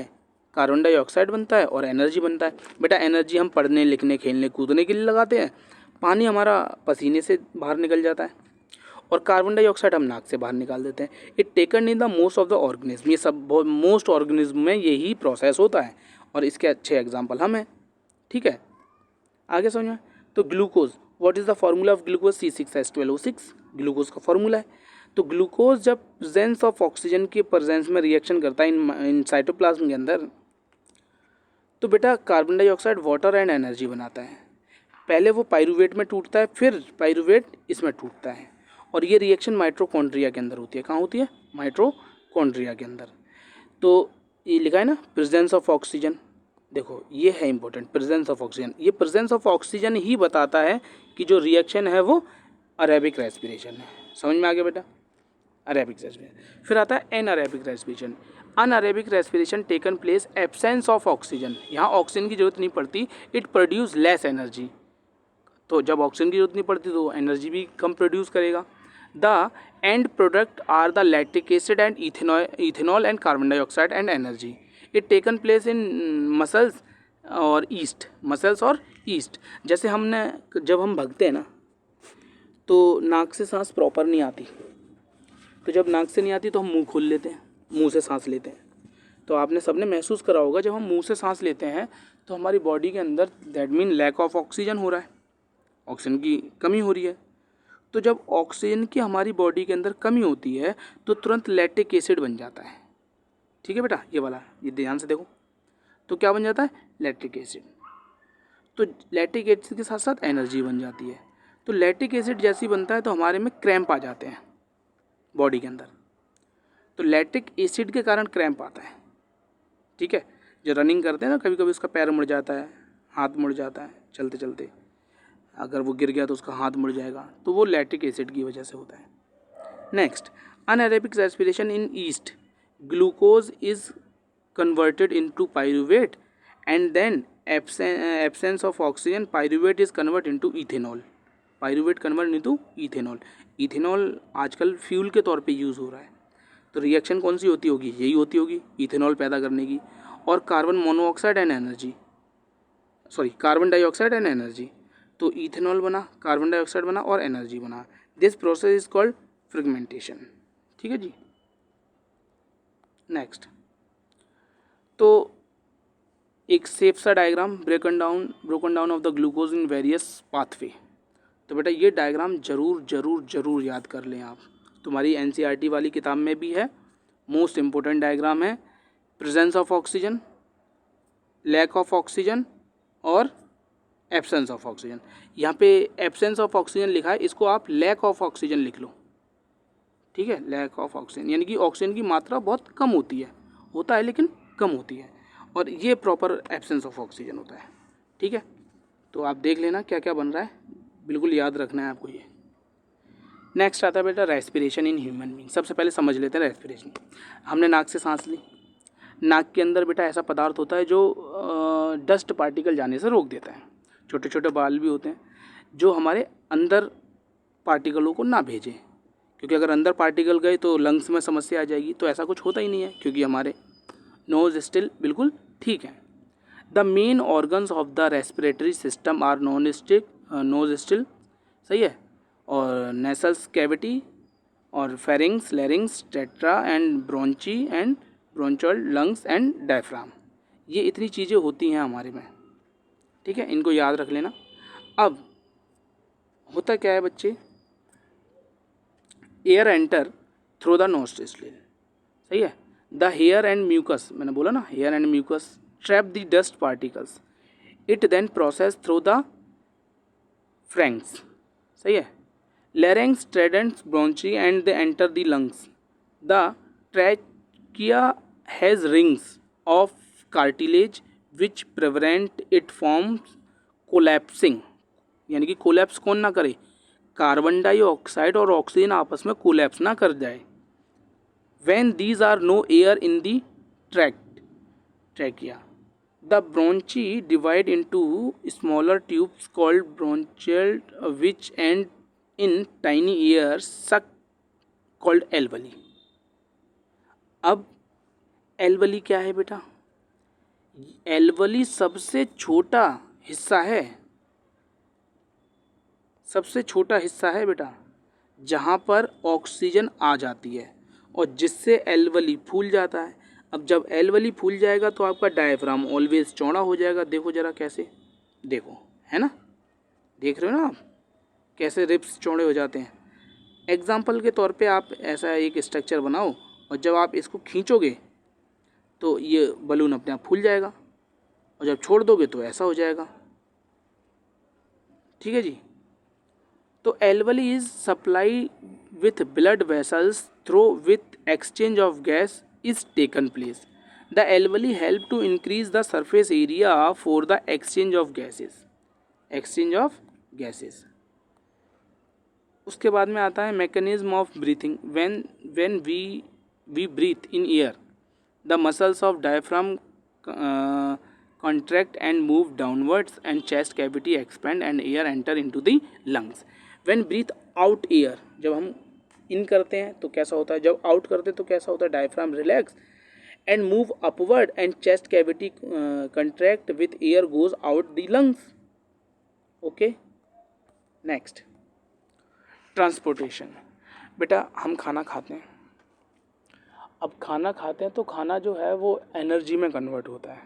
carbon dioxide बनता है और energy बनता है। बेटा एनर्जी हम पढ़ने लिखने खेलने कूदने के लिए लगाते हैं, पानी हमारा पसीने से बाहर निकल जाता है और कार्बन डाइऑक्साइड हम नाक से बाहर निकाल देते हैं। It taken in the most of the organism, ये सब मोस्ट ऑर्गेनिज्म में यही प्रोसेस होता है और इसके अच्छे एग्जाम्पल हम हैं, ठीक है। आगे समझ में। तो glucose, what is the formula of glucose? C6H12O6 glucose का फार्मूला है। तो ग्लूकोज जब प्रेजेंस ऑफ ऑक्सीजन के प्रेजेंस में रिएक्शन करता है इन साइटोप्लाज्म के अंदर, तो बेटा carbon dioxide, water and energy बनाता है। पहले वो पाइरूवेट में टूटता है, फिर पाइरूवेट इसमें टूटता है और ये रिएक्शन माइटोकॉन्ड्रिया के अंदर होती है। कहाँ होती है? माइटोकॉन्ड्रिया के अंदर। तो ये लिखा है ना प्रेजेंस ऑफ ऑक्सीजन, देखो ये है इंपॉर्टेंट, प्रेजेंस ऑफ ऑक्सीजन। ये प्रेजेंस ऑफ ऑक्सीजन ही बताता है कि जो रिएक्शन है वो अरेबिक रेस्पिरेशन है। समझ में आ गया बेटा? Aerobic respiration. फिर आता है anaerobic respiration. Anaerobic respiration taken place absence of oxygen, यहाँ ऑक्सीजन की जरूरत नहीं पड़ती, इट प्रोड्यूस लेस एनर्जी। तो जब ऑक्सीजन की जरूरत नहीं पड़ती तो एनर्जी भी कम प्रोड्यूस करेगा। The end product are the lactic acid and ethanol and carbon dioxide and energy. It taken place in muscles और ईस्ट, मसल्स और ईस्ट। जैसे हमने जब हम भगते हैं ना तो नाक से सांस प्रॉपर नहीं आती, तो जब नाक से नहीं आती तो हम मुंह खोल लेते हैं, मुंह से सांस लेते हैं। तो आपने सबने महसूस करा होगा जब हम मुंह से सांस लेते हैं तो हमारी बॉडी के अंदर that mean lack of oxygen हो रहा है, ऑक्सीजन की कमी हो रही है। तो जब ऑक्सीजन की हमारी बॉडी के अंदर कमी होती है तो तुरंत लैक्टिक एसिड बन जाता है, ठीक है बेटा, ये वाला, ये ध्यान से देखो। तो क्या बन जाता है? Lactic acid. तो लैक्टिक एसिड के साथ साथ एनर्जी बन जाती है। तो लैक्टिक एसिड जैसे ही बनता है तो हमारे में क्रैम्प आ जाते हैं बॉडी के अंदर। तो लैक्टिक एसिड के कारण क्रैम्प आता है, ठीक है। जो रनिंग करते हैं ना, कभी कभी उसका पैर मुड़ जाता है, हाथ मुड़ जाता है चलते चलते, अगर वो गिर गया तो उसका हाथ मुड़ जाएगा, तो वो लैक्टिक एसिड की वजह से होता है। Next, anaerobic respiration in east, glucose is converted into pyruvate and then absence of oxygen, pyruvate is converted into ethanol, pyruvate convert into ethanol। Ethanol आजकल फ्यूल के तौर पे यूज़ हो रहा है। तो रिएक्शन कौन सी होती होगी? यही होती होगी, इथेनॉल पैदा करने की। और carbon monoxide and energy, sorry carbon dioxide and energy. तो इथेनॉल बना, कार्बन डाइऑक्साइड बना और एनर्जी बना। This process is called fragmentation, ठीक है जी। नेक्स्ट, तो एक सेफ सा diagram, broken down of the glucose in various pathway. तो बेटा ये डायग्राम जरूर जरूर जरूर याद कर लें आप, तुम्हारी एनसीईआरटी वाली किताब में भी है, मोस्ट इम्पोर्टेंट डायग्राम है। Presence of oxygen, lack of oxygen और एब्सेंस ऑफ ऑक्सीजन। यहाँ पे एब्सेंस ऑफ ऑक्सीजन लिखा है, इसको आप लैक ऑफ ऑक्सीजन लिख लो, ठीक है। लैक ऑफ ऑक्सीजन यानी कि ऑक्सीजन की मात्रा बहुत कम होती है, होता है लेकिन कम होती है, और ये प्रॉपर एब्सेंस ऑफ ऑक्सीजन होता है, ठीक है। तो आप देख लेना क्या क्या बन रहा है, बिल्कुल याद रखना है आपको ये। नेक्स्ट आता है बेटा रेस्पिरेशन इन ह्यूमन बीइंग। सबसे पहले समझ लेते हैं रेस्पिरेशन। हमने नाक से सांस ली, नाक के अंदर बेटा ऐसा पदार्थ होता है जो डस्ट पार्टिकल जाने से रोक देता है। छोटे छोटे बाल भी होते हैं जो हमारे अंदर पार्टिकलों को ना भेजें, क्योंकि अगर अंदर पार्टिकल गए तो लंग्स में समस्या आ जाएगी। तो ऐसा कुछ होता ही नहीं है क्योंकि हमारे नोज स्टिल बिल्कुल ठीक है। The main organs of the respiratory system are nostril, सही है, और नेसल्स कैविटी और pharynx, larynx, tetra and bronchi and bronchial, lungs and diaphragm. ये इतनी चीज़ें होती हैं हमारे में, ठीक है, इनको याद रख लेना। अब होता क्या है बच्चे, air enter through the nostril, सही है। द हेयर एंड म्यूकस, मैंने बोला ना hair and mucus trap the dust particles, it then process through the pharynx, सही है, larynx, tridents, bronchi and they enter the lungs. The trachea has rings of cartilage which prevent it from collapsing. यानी कि collapse कौन ना करे, carbon dioxide और oxygen आपस में कोलैप्स ना कर जाए. When these are no air in the trachea, the bronchi divide into smaller tubes called bronchial which end in tiny ear sac called alveoli. अब एल्वली क्या है बेटा, एल्वली सबसे छोटा हिस्सा है, सबसे छोटा हिस्सा है बेटा जहाँ पर ऑक्सीजन आ जाती है और जिससे एल्वली फूल जाता है. अब जब एल्वली फूल जाएगा तो आपका डायफ्राम ऑलवेज चौड़ा हो जाएगा. देखो जरा कैसे, देखो है ना, देख रहे हो ना आप कैसे रिब्स चौड़े हो जाते हैं. एग्जाम्पल के तौर पे आप ऐसा एक स्ट्रक्चर बनाओ और जब आप इसको खींचोगे तो ये बलून अपने आप फूल जाएगा और जब छोड़ दोगे तो ऐसा हो जाएगा. ठीक है जी. तो alveoli is supply with blood vessels through with exchange of gas is taken place. The alveoli help to increase the surface area for the exchange of gases, exchange of gases. उसके बाद में आता है mechanism of breathing. When we breathe in air the muscles of diaphragm contract and move downwards and chest cavity expand and air enter into the lungs. When breathe out air, जब हम इन करते हैं तो कैसा होता है, जब आउट करते हैं तो कैसा होता है, diaphragm relax and move upward and chest cavity contract with air goes out the lungs. Okay, next transportation. बेटा हम खाना खाते हैं, अब खाना खाते हैं तो खाना जो है वो एनर्जी में कन्वर्ट होता है.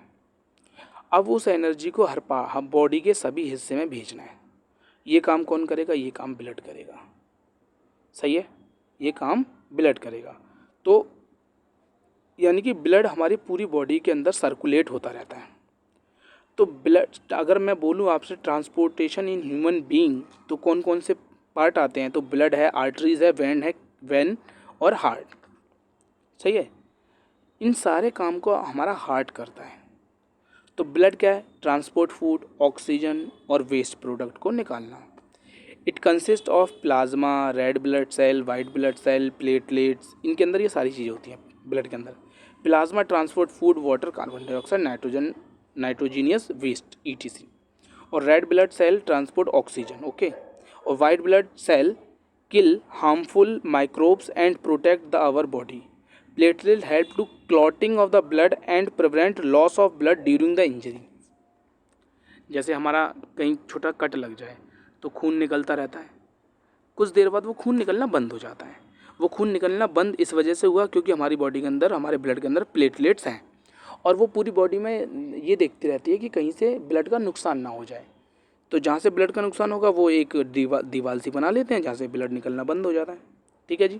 अब उस एनर्जी को हर बॉडी के सभी हिस्से में भेजना है. ये काम कौन करेगा, ये काम ब्लड करेगा. सही है, ये काम ब्लड करेगा. तो यानी कि ब्लड हमारी पूरी बॉडी के अंदर सर्कुलेट होता रहता है. तो ब्लड, अगर मैं बोलूँ आपसे ट्रांसपोर्टेशन इन ह्यूमन बीइंग तो कौन कौन से पार्ट आते हैं, तो ब्लड है, आर्टरीज है, वेन और हार्ट. सही है, इन सारे काम को हमारा हार्ट करता है. तो ब्लड क्या है, ट्रांसपोर्ट फूड, ऑक्सीजन और वेस्ट प्रोडक्ट को निकालना. It consist of plasma, red blood cell, white blood cell, platelets. इनके अंदर ये सारी चीज़ें होती हैं ब्लड के अंदर. Plasma transport food, water, carbon dioxide, nitrogen, nitrogenous waste ETC. और red blood cell transport oxygen. Okay. और white blood cell kill harmful microbes and protect the our body. Platelet help to clotting of the blood and prevent loss of blood during the injury. जैसे हमारा कहीं छोटा cut लग जाए तो खून निकलता रहता है, कुछ देर बाद वो खून निकलना बंद हो जाता है. वो खून निकलना बंद इस वजह से हुआ क्योंकि हमारी बॉडी के अंदर, हमारे ब्लड के अंदर प्लेटलेट्स हैं और वो पूरी बॉडी में ये देखती रहती है कि कहीं से ब्लड का नुकसान ना हो जाए. तो जहाँ से ब्लड का नुकसान होगा वो एक दीवार सी बना लेते हैं जहाँ से ब्लड निकलना बंद हो जाता है. ठीक है जी.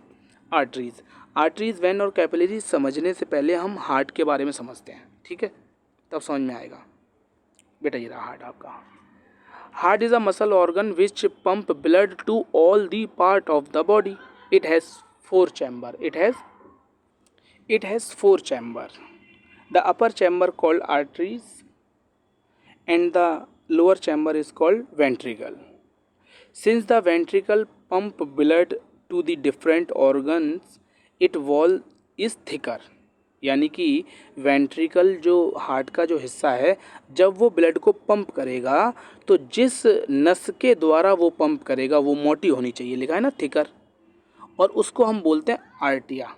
आर्टरीज, आर्टरीज, वेन और कैपिलरीज समझने से पहले हम हार्ट के बारे में समझते हैं. ठीक है, तब समझ में आएगा. बेटा ये रहा हार्ट आपका. Heart is a muscle organ which pump blood to all the part of the body. It has 4 chamber. It has 4 chamber. The upper chamber called arteries and the lower chamber is called ventricle. Since the ventricle pump blood to the different organs it wall is thicker. यानी कि ventricle जो heart का जो हिस्सा है, जब वो blood को पंप करेगा तो जिस नस के द्वारा वो पंप करेगा वो मोटी होनी चाहिए. लिखा है ना थिकर, और उसको हम बोलते हैं आर्टिया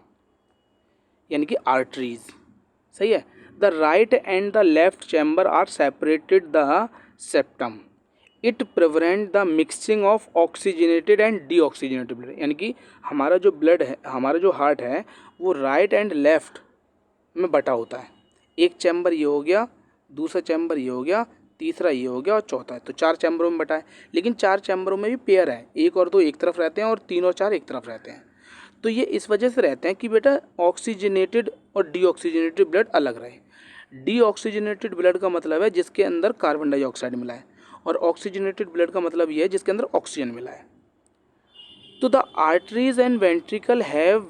यानी कि आर्टरीज. सही है. The right and the left chamber are separated the septum. It prevent the mixing of oxygenated and deoxygenated blood. यानी कि हमारा जो ब्लड है, हमारा जो हार्ट है वो राइट एंड लेफ्ट में बटा होता है. एक चैम्बर ये हो गया, दूसरा चैम्बर ये हो गया, तीसरा ये हो गया और चौथा है. तो 4 चैम्बरों में बटा है. लेकिन 4 चैम्बरों में भी पेयर है, 1 और 2 एक तरफ रहते हैं और 3 और 4 एक तरफ रहते हैं. तो ये इस वजह से रहते हैं कि बेटा ऑक्सीजनेटेड और डीऑक्सीजनेटेड ब्लड अलग रहे। डीऑक्सीजनेटेड ब्लड का मतलब है जिसके अंदर कार्बन डाइऑक्साइड मिला है, और ऑक्सीजनेटेड ब्लड का मतलब ये है जिसके अंदर ऑक्सीजन मिला है। तो the arteries and ventricle have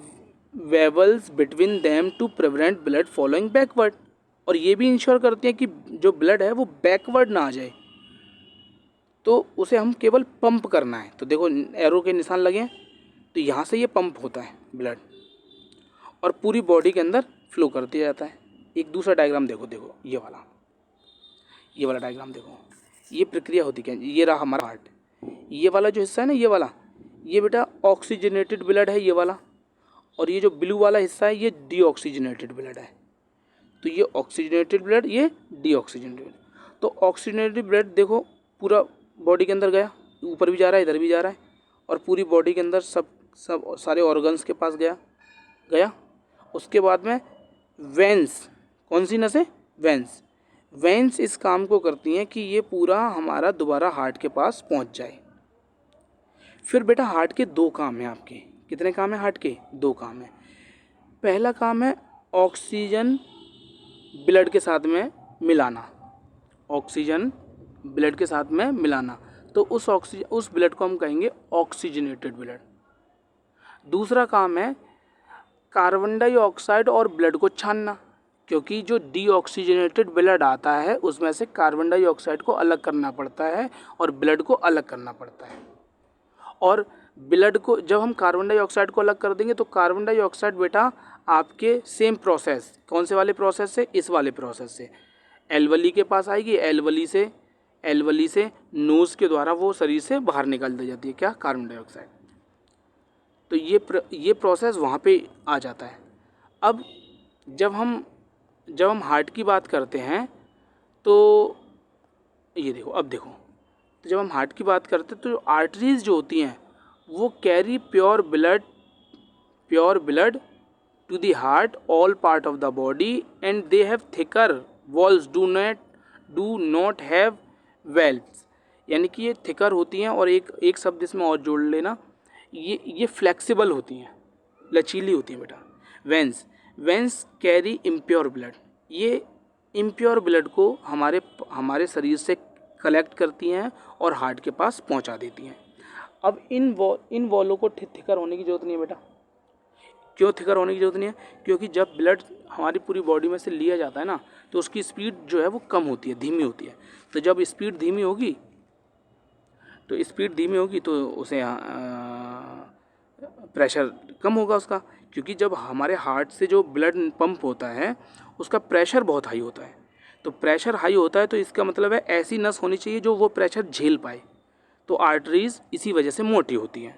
valves between them to prevent blood following backward, और ये भी इंश्योर करती हैं कि जो ब्लड है वो बैकवर्ड ना आ जाए, तो उसे हम केवल पंप करना है। तो देखो एरो के निशान लगे हैं, तो यहाँ से ये पंप होता है ब्लड और पूरी बॉडी के अंदर फ्लो कर दिया जाता है। एक दूसरा डायग्राम देखो, देखो ये वाला डायग्राम देखो, ये प्रक्रिया होती क्या, ये रहा हमारा हार्ट, ये वाला जो हिस्सा है ना, ये बेटा ऑक्सीजनेटेड ब्लड है ये वाला, और ये जो ब्लू वाला हिस्सा है ये डीऑक्सीजनेटेड ब्लड है। तो ये ऑक्सीजनेटेड ब्लड, ये डीऑक्सीजनेटेड ब्लड। तो ऑक्सीजनेटेड ब्लड देखो पूरा बॉडी के अंदर गया, ऊपर भी जा रहा है इधर भी जा रहा है, और पूरी बॉडी के अंदर सब सारे ऑर्गन्स के पास गया। उसके बाद में वेंस, कौन सी नसें, वेंस इस काम को करती हैं कि ये पूरा हमारा दोबारा हार्ट के पास पहुंच जाए। फिर बेटा हार्ट के दो काम हैं आपके, कितने काम हैं हार्ट के, दो काम हैं। पहला काम है ऑक्सीजन ब्लड के साथ में मिलाना, ऑक्सीजन ब्लड के साथ में मिलाना, तो उस ब्लड को हम कहेंगे ऑक्सीजनेटेड ब्लड। दूसरा काम है कार्बन डाइऑक्साइड और ब्लड को छानना, क्योंकि जो डीऑक्सीजनेटेड ब्लड आता है उसमें से कार्बन डाइऑक्साइड को अलग करना पड़ता है और ब्लड को अलग करना पड़ता है। और ब्लड को जब हम कार्बन डाइऑक्साइड को अलग कर देंगे तो कार्बन डाइऑक्साइड बेटा आपके सेम प्रोसेस, कौन से वाले प्रोसेस से, इस वाले प्रोसेस से एल्वली के पास आएगी, एल्वली से नोज़ के द्वारा वो शरीर से बाहर निकाल दी जाती है, क्या, कार्बन डाइऑक्साइड। तो ये प्रोसेस वहाँ पे आ जाता है। अब जब हम हार्ट की बात करते हैं तो ये देखो, अब देखो, तो जब हम हार्ट की बात करते हैं तो आर्टरीज जो होती हैं वो carry pure blood to the heart all part of the body, and they have thicker walls, do not have valves. यानी कि ये थिकर होती हैं, और एक शब्द इसमें और जोड़ लेना, ये फ्लेक्सिबल होती हैं, लचीली होती हैं बेटा। वेंस कैरी इम्प्योर ब्लड, ये इम्प्योर ब्लड को हमारे शरीर से कलेक्ट करती हैं और हार्ट के पास पहुंचा देती हैं। अब इन वॉलों को थिकर होने की ज़रूरत नहीं है बेटा। क्यों थिकर होने की ज़रूरत नहीं है, क्योंकि जब ब्लड हमारी पूरी बॉडी में से लिया जाता है ना तो उसकी स्पीड जो है वो कम होती है, धीमी होती है। तो जब स्पीड धीमी होगी तो उसे प्रेशर कम होगा उसका, क्योंकि जब हमारे हार्ट से जो ब्लड पंप होता है उसका प्रेशर बहुत हाई होता है। तो प्रेशर हाई होता है तो इसका मतलब है ऐसी नस होनी चाहिए जो वो प्रेशर झेल पाए। तो आर्टरीज इसी वजह से मोटी होती हैं।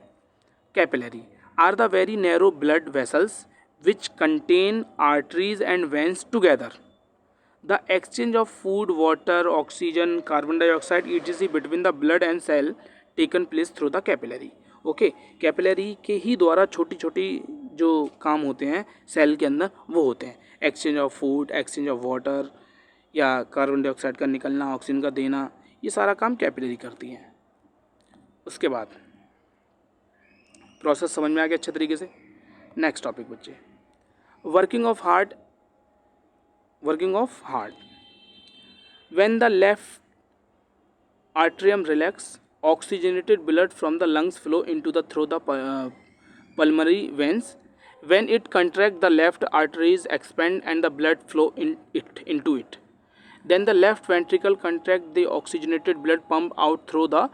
Capillary are the very narrow blood vessels which contain arteries and veins together. The exchange of food, water, oxygen, carbon dioxide etc between the blood and cell taken place through the capillary. Okay, capillary के ही द्वारा छोटी छोटी जो काम होते हैं cell के अंदर वो होते हैं, exchange of food, exchange of water, या कार्बन डाइऑक्साइड का निकलना, ऑक्सीजन का देना, ये सारा काम कैपिलरी करती हैं। उसके बाद प्रोसेस समझ में आ गया अच्छे तरीके से। नेक्स्ट टॉपिक बच्चे, working of heart. When the left atrium relax, oxygenated blood from the lungs flow through the pulmonary veins. When it contracts, the left arteries expand and the blood flow into it. Then the left ventricle contracts, the oxygenated blood pump out through the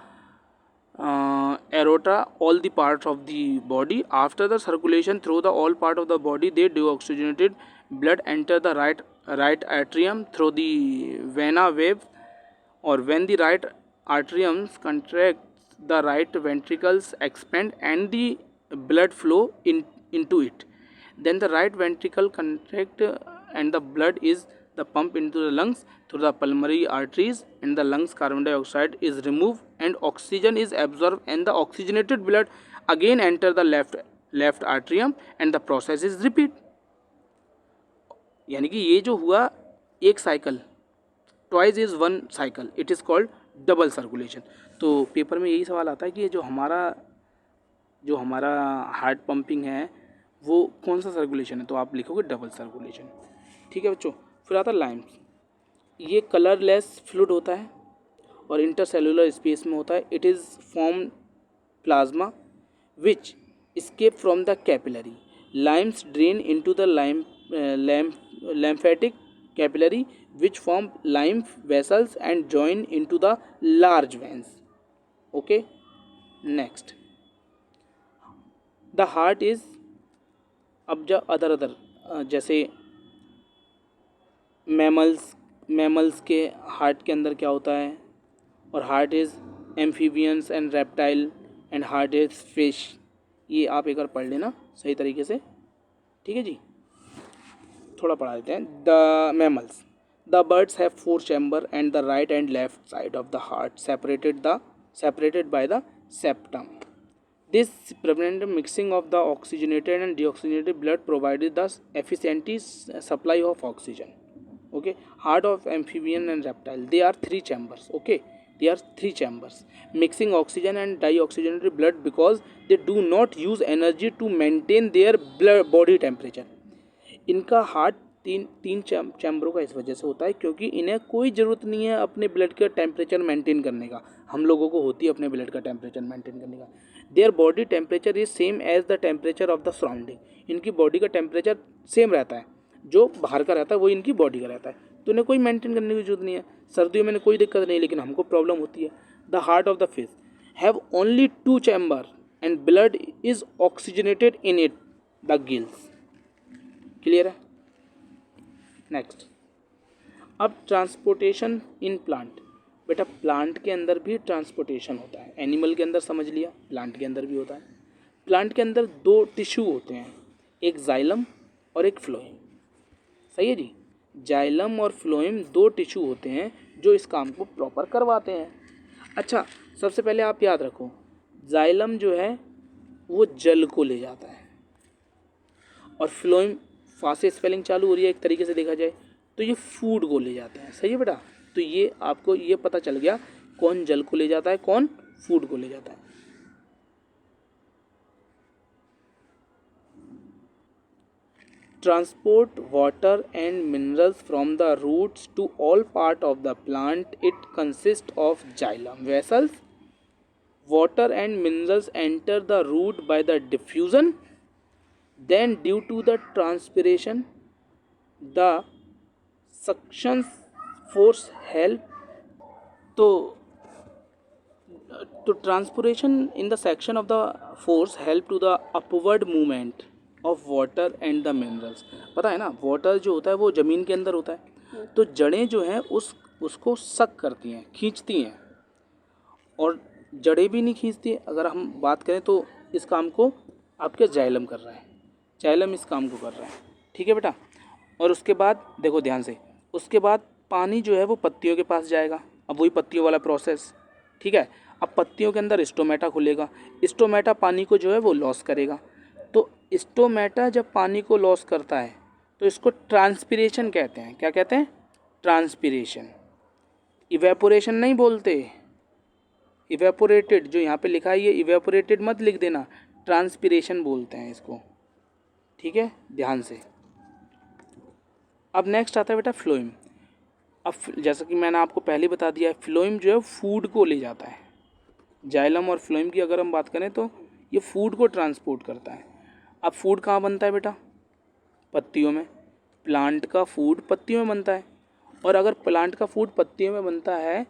aorta, all the parts of the body. After the circulation through the all part of the body, the deoxygenated blood enter the right atrium through the vena wave, or when the right atriums contract, the right ventricles expand and the blood flow into it. Then the right ventricle contract and the blood is the pump into the lungs through the pulmonary arteries, and the lungs carbon dioxide is removed and oxygen is absorbed, and the oxygenated blood again enter the left atrium and the process is repeat. यानी कि ये जो हुआ एक cycle, twice is one cycle, it is called double circulation. तो paper में यही सवाल आता है कि ये जो हमारा हार्ट पंपिंग है वो कौन सा सर्कुलेशन है, तो आप लिखोगे डबल सर्कुलेशन। ठीक है बच्चों। फिर आता है लाइम्स। ये कलरलेस फ्लूइड होता है और इंटरसेलुलर स्पेस में होता है। It is form plasma which escape from the capillary. Limes drain into the lymphatic capillary which form lymph vessels and join into the large veins. Okay. Next, the heart is, अब जो other जैसे mammals के heart के अंदर क्या होता है, और heart is amphibians and reptile and heart is fish. ये आप एक बार पढ़ लेना सही तरीके से। ठीक है जी, थोड़ा पढ़ा देते हैं। The mammals, the birds have 4 chamber and the right and left side of the heart separated by the septum. This prevents mixing of the oxygenated and deoxygenated blood, provided the efficient supply of oxygen. Okay, heart of amphibian and reptile, they are 3 chambers. Okay, they are 3 chambers mixing oxygen and deoxygenated blood because they do not use energy to maintain their blood body temperature. इनका heart तीन चैम्बरों का इस वजह से होता है क्योंकि इन्हें कोई ज़रूरत नहीं है अपने ब्लड का टेम्परेचर मेंटेन करने का। हम लोगों को होती है अपने ब्लड का टेम्परेचर मेंटेन करने का। Their body temperature is same as the temperature of the surrounding. इनकी बॉडी का टेम्परेचर सेम रहता है, जो बाहर का रहता है वो इनकी बॉडी का रहता है, तो इन्हें कोई मेंटेन करने की जरूरत नहीं है। सर्दियों में कोई दिक्कत नहीं, लेकिन हमको प्रॉब्लम होती है। The heart of the fish have only 2 chamber and blood is oxygenated in it the gills. Clear है। नेक्स्ट, अब ट्रांसपोर्टेशन इन प्लांट। बेटा प्लांट के अंदर भी ट्रांसपोर्टेशन होता है। एनिमल के अंदर समझ लिया, प्लांट के अंदर भी होता है। प्लांट के अंदर 2 टिश्यू होते हैं, एक जाइलम और एक फ्लोएम। सही है जी। जाइलम और फ्लोएम 2 टिश्यू होते हैं जो इस काम को प्रॉपर करवाते हैं। अच्छा, सबसे पहले आप याद रखो, जाइलम जो है वो जल को ले जाता है और फ्लोएम, फा से स्पेलिंग चालू हो रही है एक तरीके से देखा जाए तो ये फूड को ले जाते हैं। सही है बेटा। तो ये आपको ये पता चल गया कौन जल को ले जाता है, कौन फूड को ले जाता है। Transport water and minerals from the roots to all part of the plant. It consist of xylem vessels. Water and minerals enter the root by the diffusion. Then due to the transpiration, the suction force help to transpiration in the section of the force help to the upward movement of water and the minerals. पता है ना, water जो होता है वो ज़मीन के अंदर होता है, तो जड़ें जो हैं उसको सक करती हैं, खींचती हैं, और जड़ें भी नहीं खींचती। अगर हम बात करें तो इस काम को आपके जाइलम कर रहा है, जाइलम इस काम को कर रहा है। ठीक है बेटा। और उसके बाद देखो ध्यान से, उसके बाद पानी जो है वो पत्तियों के पास जाएगा। अब वही पत्तियों वाला प्रोसेस। ठीक है। अब पत्तियों के अंदर स्टोमेटा खुलेगा, स्टोमेटा पानी को जो है वो लॉस करेगा। तो स्टोमेटा जब पानी को लॉस करता है तो इसको ट्रांसपिरेशन कहते हैं। क्या कहते हैं? ट्रांसपिरेशन। इवेपोरेशन नहीं बोलते, इवेपोरेटेड जो यहाँ पे लिखा है ये इवेपोरेटेड मत लिख देना, ट्रांसपिरेशन बोलते हैं इसको। ठीक है, ध्यान से। अब नेक्स्ट आता है बेटा फ्लोएम। अब जैसा कि मैंने आपको पहले बता दिया है, फ्लोएम जो है फूड को ले जाता है। जाइलम और फ्लोएम की अगर हम बात करें तो ये फूड को ट्रांसपोर्ट करता है। अब फूड कहाँ बनता है बेटा? पत्तियों में। प्लांट का फूड पत्तियों में बनता है, और अगर प्लांट का फूड पत्तियों में बनता है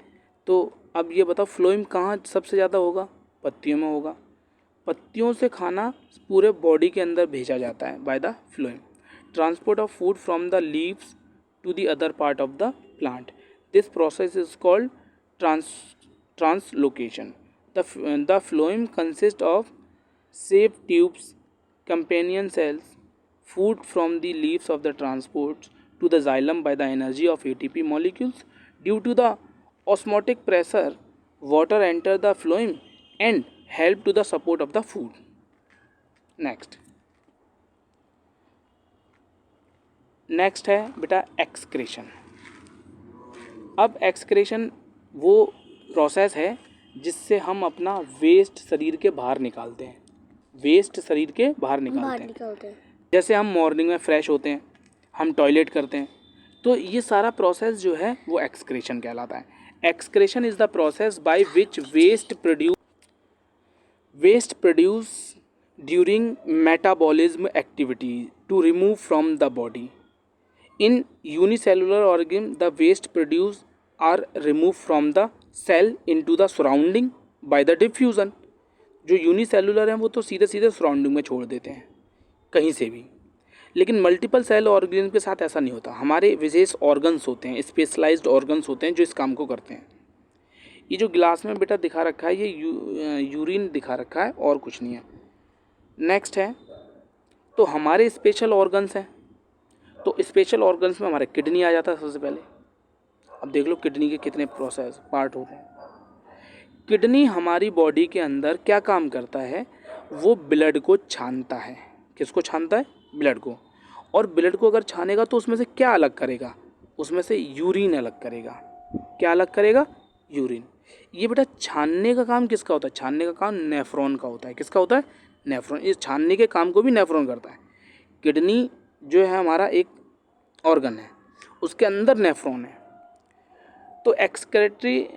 तो अब ये बताओ फ्लोएम कहाँ सबसे ज़्यादा होगा? पत्तियों में होगा। पत्तियों से खाना पूरे बॉडी के अंदर भेजा जाता है by the phloem. Transport of food from the leaves to the other part of the plant. This process is called translocation. The phloem consists of shape tubes, companion cells. Food from the leaves of the transports to the xylem by the energy of ATP molecules. Due to the osmotic pressure, water enter the phloem and help to the support of the food. Next है बेटा excretion. अब excretion वो process है जिससे हम अपना waste शरीर के बाहर निकालते हैं. वेस्ट शरीर के बाहर निकालते हैं। जैसे हम मॉर्निंग में फ्रेश होते हैं, हम टॉयलेट करते हैं, तो ये सारा प्रोसेस जो है वो एक्सक्रीशन कहलाता है। Excretion is the process by which waste produce during metabolism activity to remove from the body. In unicellular organism the waste produce are remove from the cell into the surrounding by the diffusion. जो unicellular हैं वो तो सीधे सीधे surrounding में छोड़ देते हैं कहीं से भी, लेकिन मल्टीपल सेल ऑर्गेनिज्म के साथ ऐसा नहीं होता। हमारे विशेष ऑर्गन्स होते हैं, स्पेशलाइज्ड ऑर्गन्स होते हैं जो इस काम को करते हैं। ये जो गिलास में बेटा दिखा रखा है ये यूरिन दिखा रखा है और कुछ नहीं है। नेक्स्ट है तो हमारे स्पेशल ऑर्गन्स हैं, तो स्पेशल ऑर्गन्स में हमारे किडनी आ जाता है सबसे पहले। अब देख लो किडनी के कितने प्रोसेस पार्ट होते हैं। किडनी हमारी बॉडी के अंदर क्या काम करता है, वो ब्लड को छानता है। किसको छानता है? ब्लड को। और ब्लड को अगर छानेगा तो उसमें से क्या अलग करेगा? उसमें से यूरिन अलग करेगा। क्या अलग करेगा? यूरिन। ये बेटा छानने का काम किसका होता है? छानने का काम नेफ्रॉन का होता है। किसका होता है? नेफ्रॉन। इस छानने के काम को भी नेफ्रॉन करता है। किडनी जो है हमारा एक ऑर्गन है, उसके अंदर नेफ्रॉन है। तो excretory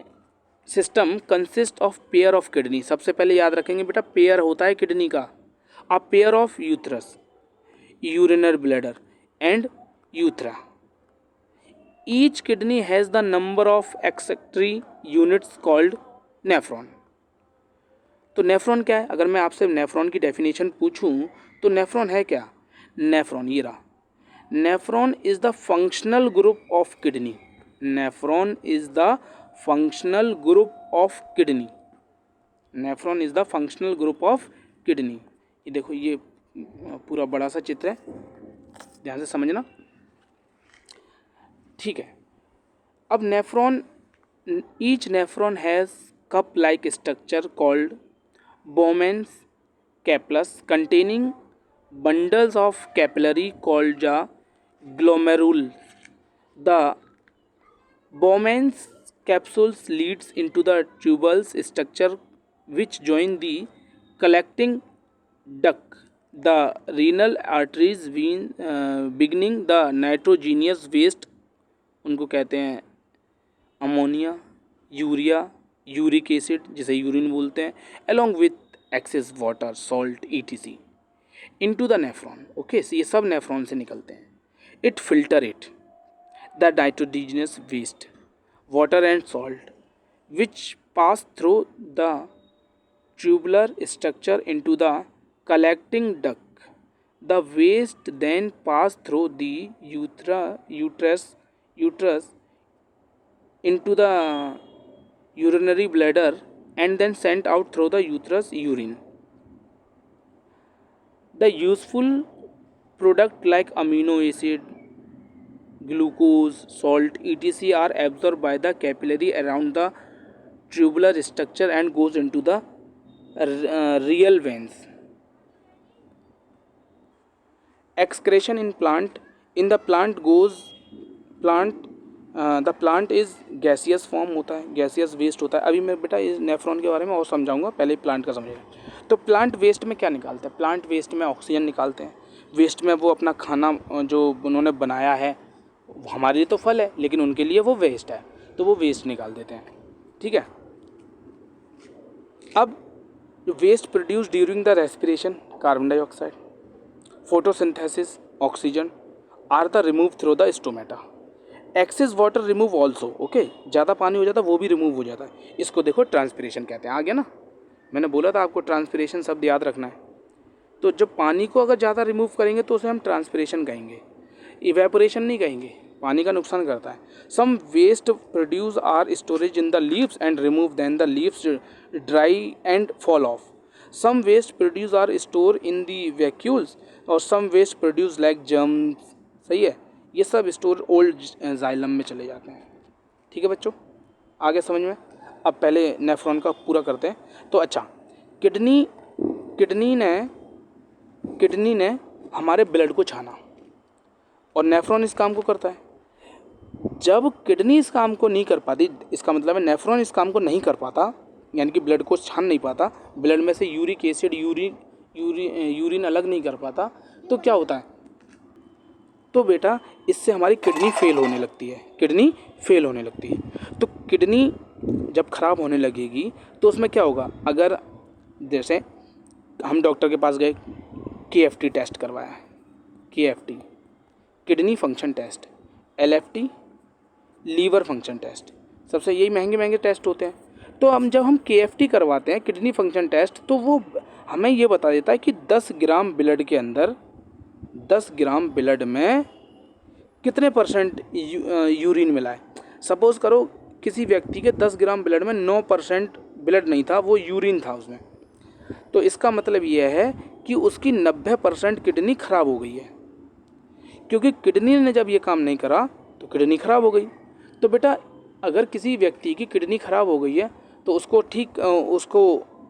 system consist of pair of kidney. सबसे पहले याद रखेंगे बेटा पेयर होता है किडनी का। A pair of ureters, urinary bladder and urethra. Each kidney has the number of excretory units called nephron. तो नेफ्रॉन क्या है? अगर मैं आपसे नेफ्रॉन की डेफिनेशन पूछूं तो नेफ्रॉन है क्या? नेफ्रॉन ये रहा। Nephron is the functional group of kidney. Nephron is the functional group of kidney. Nephron is the functional group of kidney. ये देखो ये पूरा बड़ा सा चित्र है, ध्यान से समझना, ठीक है। अब nephron, each nephron has cup like structure called Bowman's capsules containing bundles of capillary called the glomerules. The Bowman's capsules leads into the tubules structure which join the collecting duct, the renal arteries, beginning the nitrogenous waste, उनको कहते हैं ammonia, urea, uric acid जिसे urine बोलते हैं, along with excess water, salt etc. into the nephron. Okay, ये सब nephron से निकलते हैं. It filter it, the nitrogenous waste, water and salt, which pass through the tubular structure into the collecting duct. The waste then pass through the uterus into the urinary bladder and then sent out through the uterus urine. The useful product like amino acid, glucose, salt etc. are absorbed by the capillary around the tubular structure and goes into the real veins. Excretion in plant, in the plant goes plant the plant is gaseous form होता है, gaseous waste होता है. अभी मैं बेटा इस nephron के बारे में और समझाऊंगा, पहले प्लांट का समझेगा. तो प्लांट वेस्ट में क्या निकालते हैं? प्लांट वेस्ट में ऑक्सीजन निकालते हैं. वेस्ट में वो अपना खाना जो उन्होंने बनाया है, हमारे लिए तो फल है लेकिन उनके लिए वो वेस्ट है, तो वो वेस्ट निकाल देते हैं. ठीक है. अब waste produce during the respiration, carbon dioxide, photosynthesis, oxygen are the remove through the stomata. Excess water remove also. Okay, ज़्यादा पानी हो जाता है वो भी रिमूव हो जाता है. इसको देखो ट्रांसपिरेशन कहते हैं. आ गया ना, मैंने बोला था आपको ट्रांसपिरेशन शब्द याद रखना है. तो जब पानी को अगर ज़्यादा रिमूव करेंगे तो उसे हम ट्रांसपिरेशन कहेंगे, इवेपोरेशन नहीं कहेंगे. पानी का नुकसान करता है. Some waste produce are storage in the leaves and remove then the leaves dry and fall off. Some waste produce are store in the vacuoles और some waste produce like germs. सही है, ये सब स्टोर ओल्ड जाइलम में चले जाते हैं. ठीक है बच्चों, आगे समझ में. अब पहले नेफ्रॉन का पूरा करते हैं. तो अच्छा, किडनी ने हमारे ब्लड को छाना और नेफ्रॉन इस काम को करता है. जब किडनी इस काम को नहीं कर पाती, इसका मतलब है नेफ्रॉन इस काम को नहीं कर पाता, यानी कि ब्लड को छान नहीं पाता, ब्लड में से यूरिक एसिड, यूरिन अलग नहीं कर पाता तो क्या होता है, तो बेटा इससे हमारी किडनी फेल होने लगती है, किडनी फेल होने लगती है। तो किडनी जब ख़राब होने लगेगी तो उसमें क्या होगा, अगर जैसे हम डॉक्टर के पास गए, KFT टेस्ट करवाया, KFT kidney function test, LFT liver function test, सबसे यही महंगे महंगे टेस्ट होते हैं। तो हम जब हम KFT करवाते हैं, किडनी फंक्शन टेस्ट, तो वो हमें ये बता देता है कि 10 ग्राम ब्लड के अंदर, 10 ग्राम ब्लड में कितने परसेंट यूरिन मिला है। सपोज़ करो किसी व्यक्ति के 10 ग्राम ब्लड में 9% ब्लड नहीं था, वो यूरिन था उसमें, तो इसका मतलब यह है कि उसकी 90% किडनी ख़राब हो गई है, क्योंकि किडनी ने जब ये काम नहीं करा तो किडनी ख़राब हो गई। तो बेटा अगर किसी व्यक्ति की किडनी ख़राब हो गई है तो उसको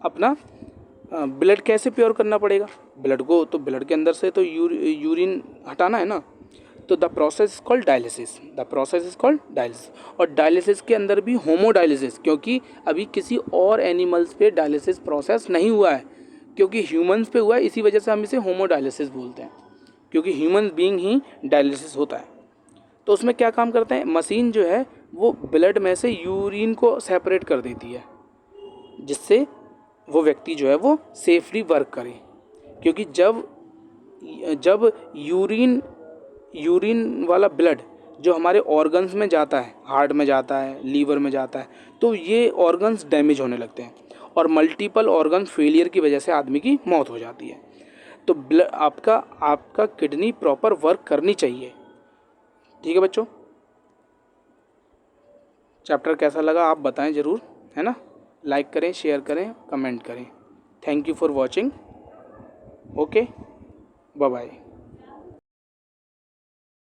अपना ब्लड कैसे प्योर करना पड़ेगा, ब्लड को तो ब्लड के अंदर से तो यूरिन हटाना है ना, तो the process is called dialysis, the process is called dialysis. और डायलिसिस के अंदर भी होमोडायलिसिस, क्योंकि अभी किसी और एनिमल्स पे डायलिसिस प्रोसेस नहीं हुआ है, क्योंकि ह्यूमंस पे हुआ है, इसी वजह से हम इसे होमोडायलिसिस बोलते हैं, क्योंकि ह्यूमन बीइंग ही डायलिसिस होता है। तो उसमें क्या काम करते हैं, मशीन जो है वो ब्लड में से यूरिन को सेपरेट कर देती है, जिससे वो व्यक्ति जो है वो सेफली वर्क करे। क्योंकि जब यूरिन वाला ब्लड जो हमारे ऑर्गन्स में जाता है, हार्ट में जाता है, लीवर में जाता है, तो ये ऑर्गन्स डैमेज होने लगते हैं और मल्टीपल ऑर्गन फेलियर की वजह से आदमी की मौत हो जाती है। तो आपका किडनी प्रॉपर वर्क करनी चाहिए। ठीक है बच्चों, चैप्टर कैसा लगा आप बताएं ज़रूर, है ना। लाइक करें, शेयर करें, कमेंट करें। Thank you for watching. Okay, bye bye.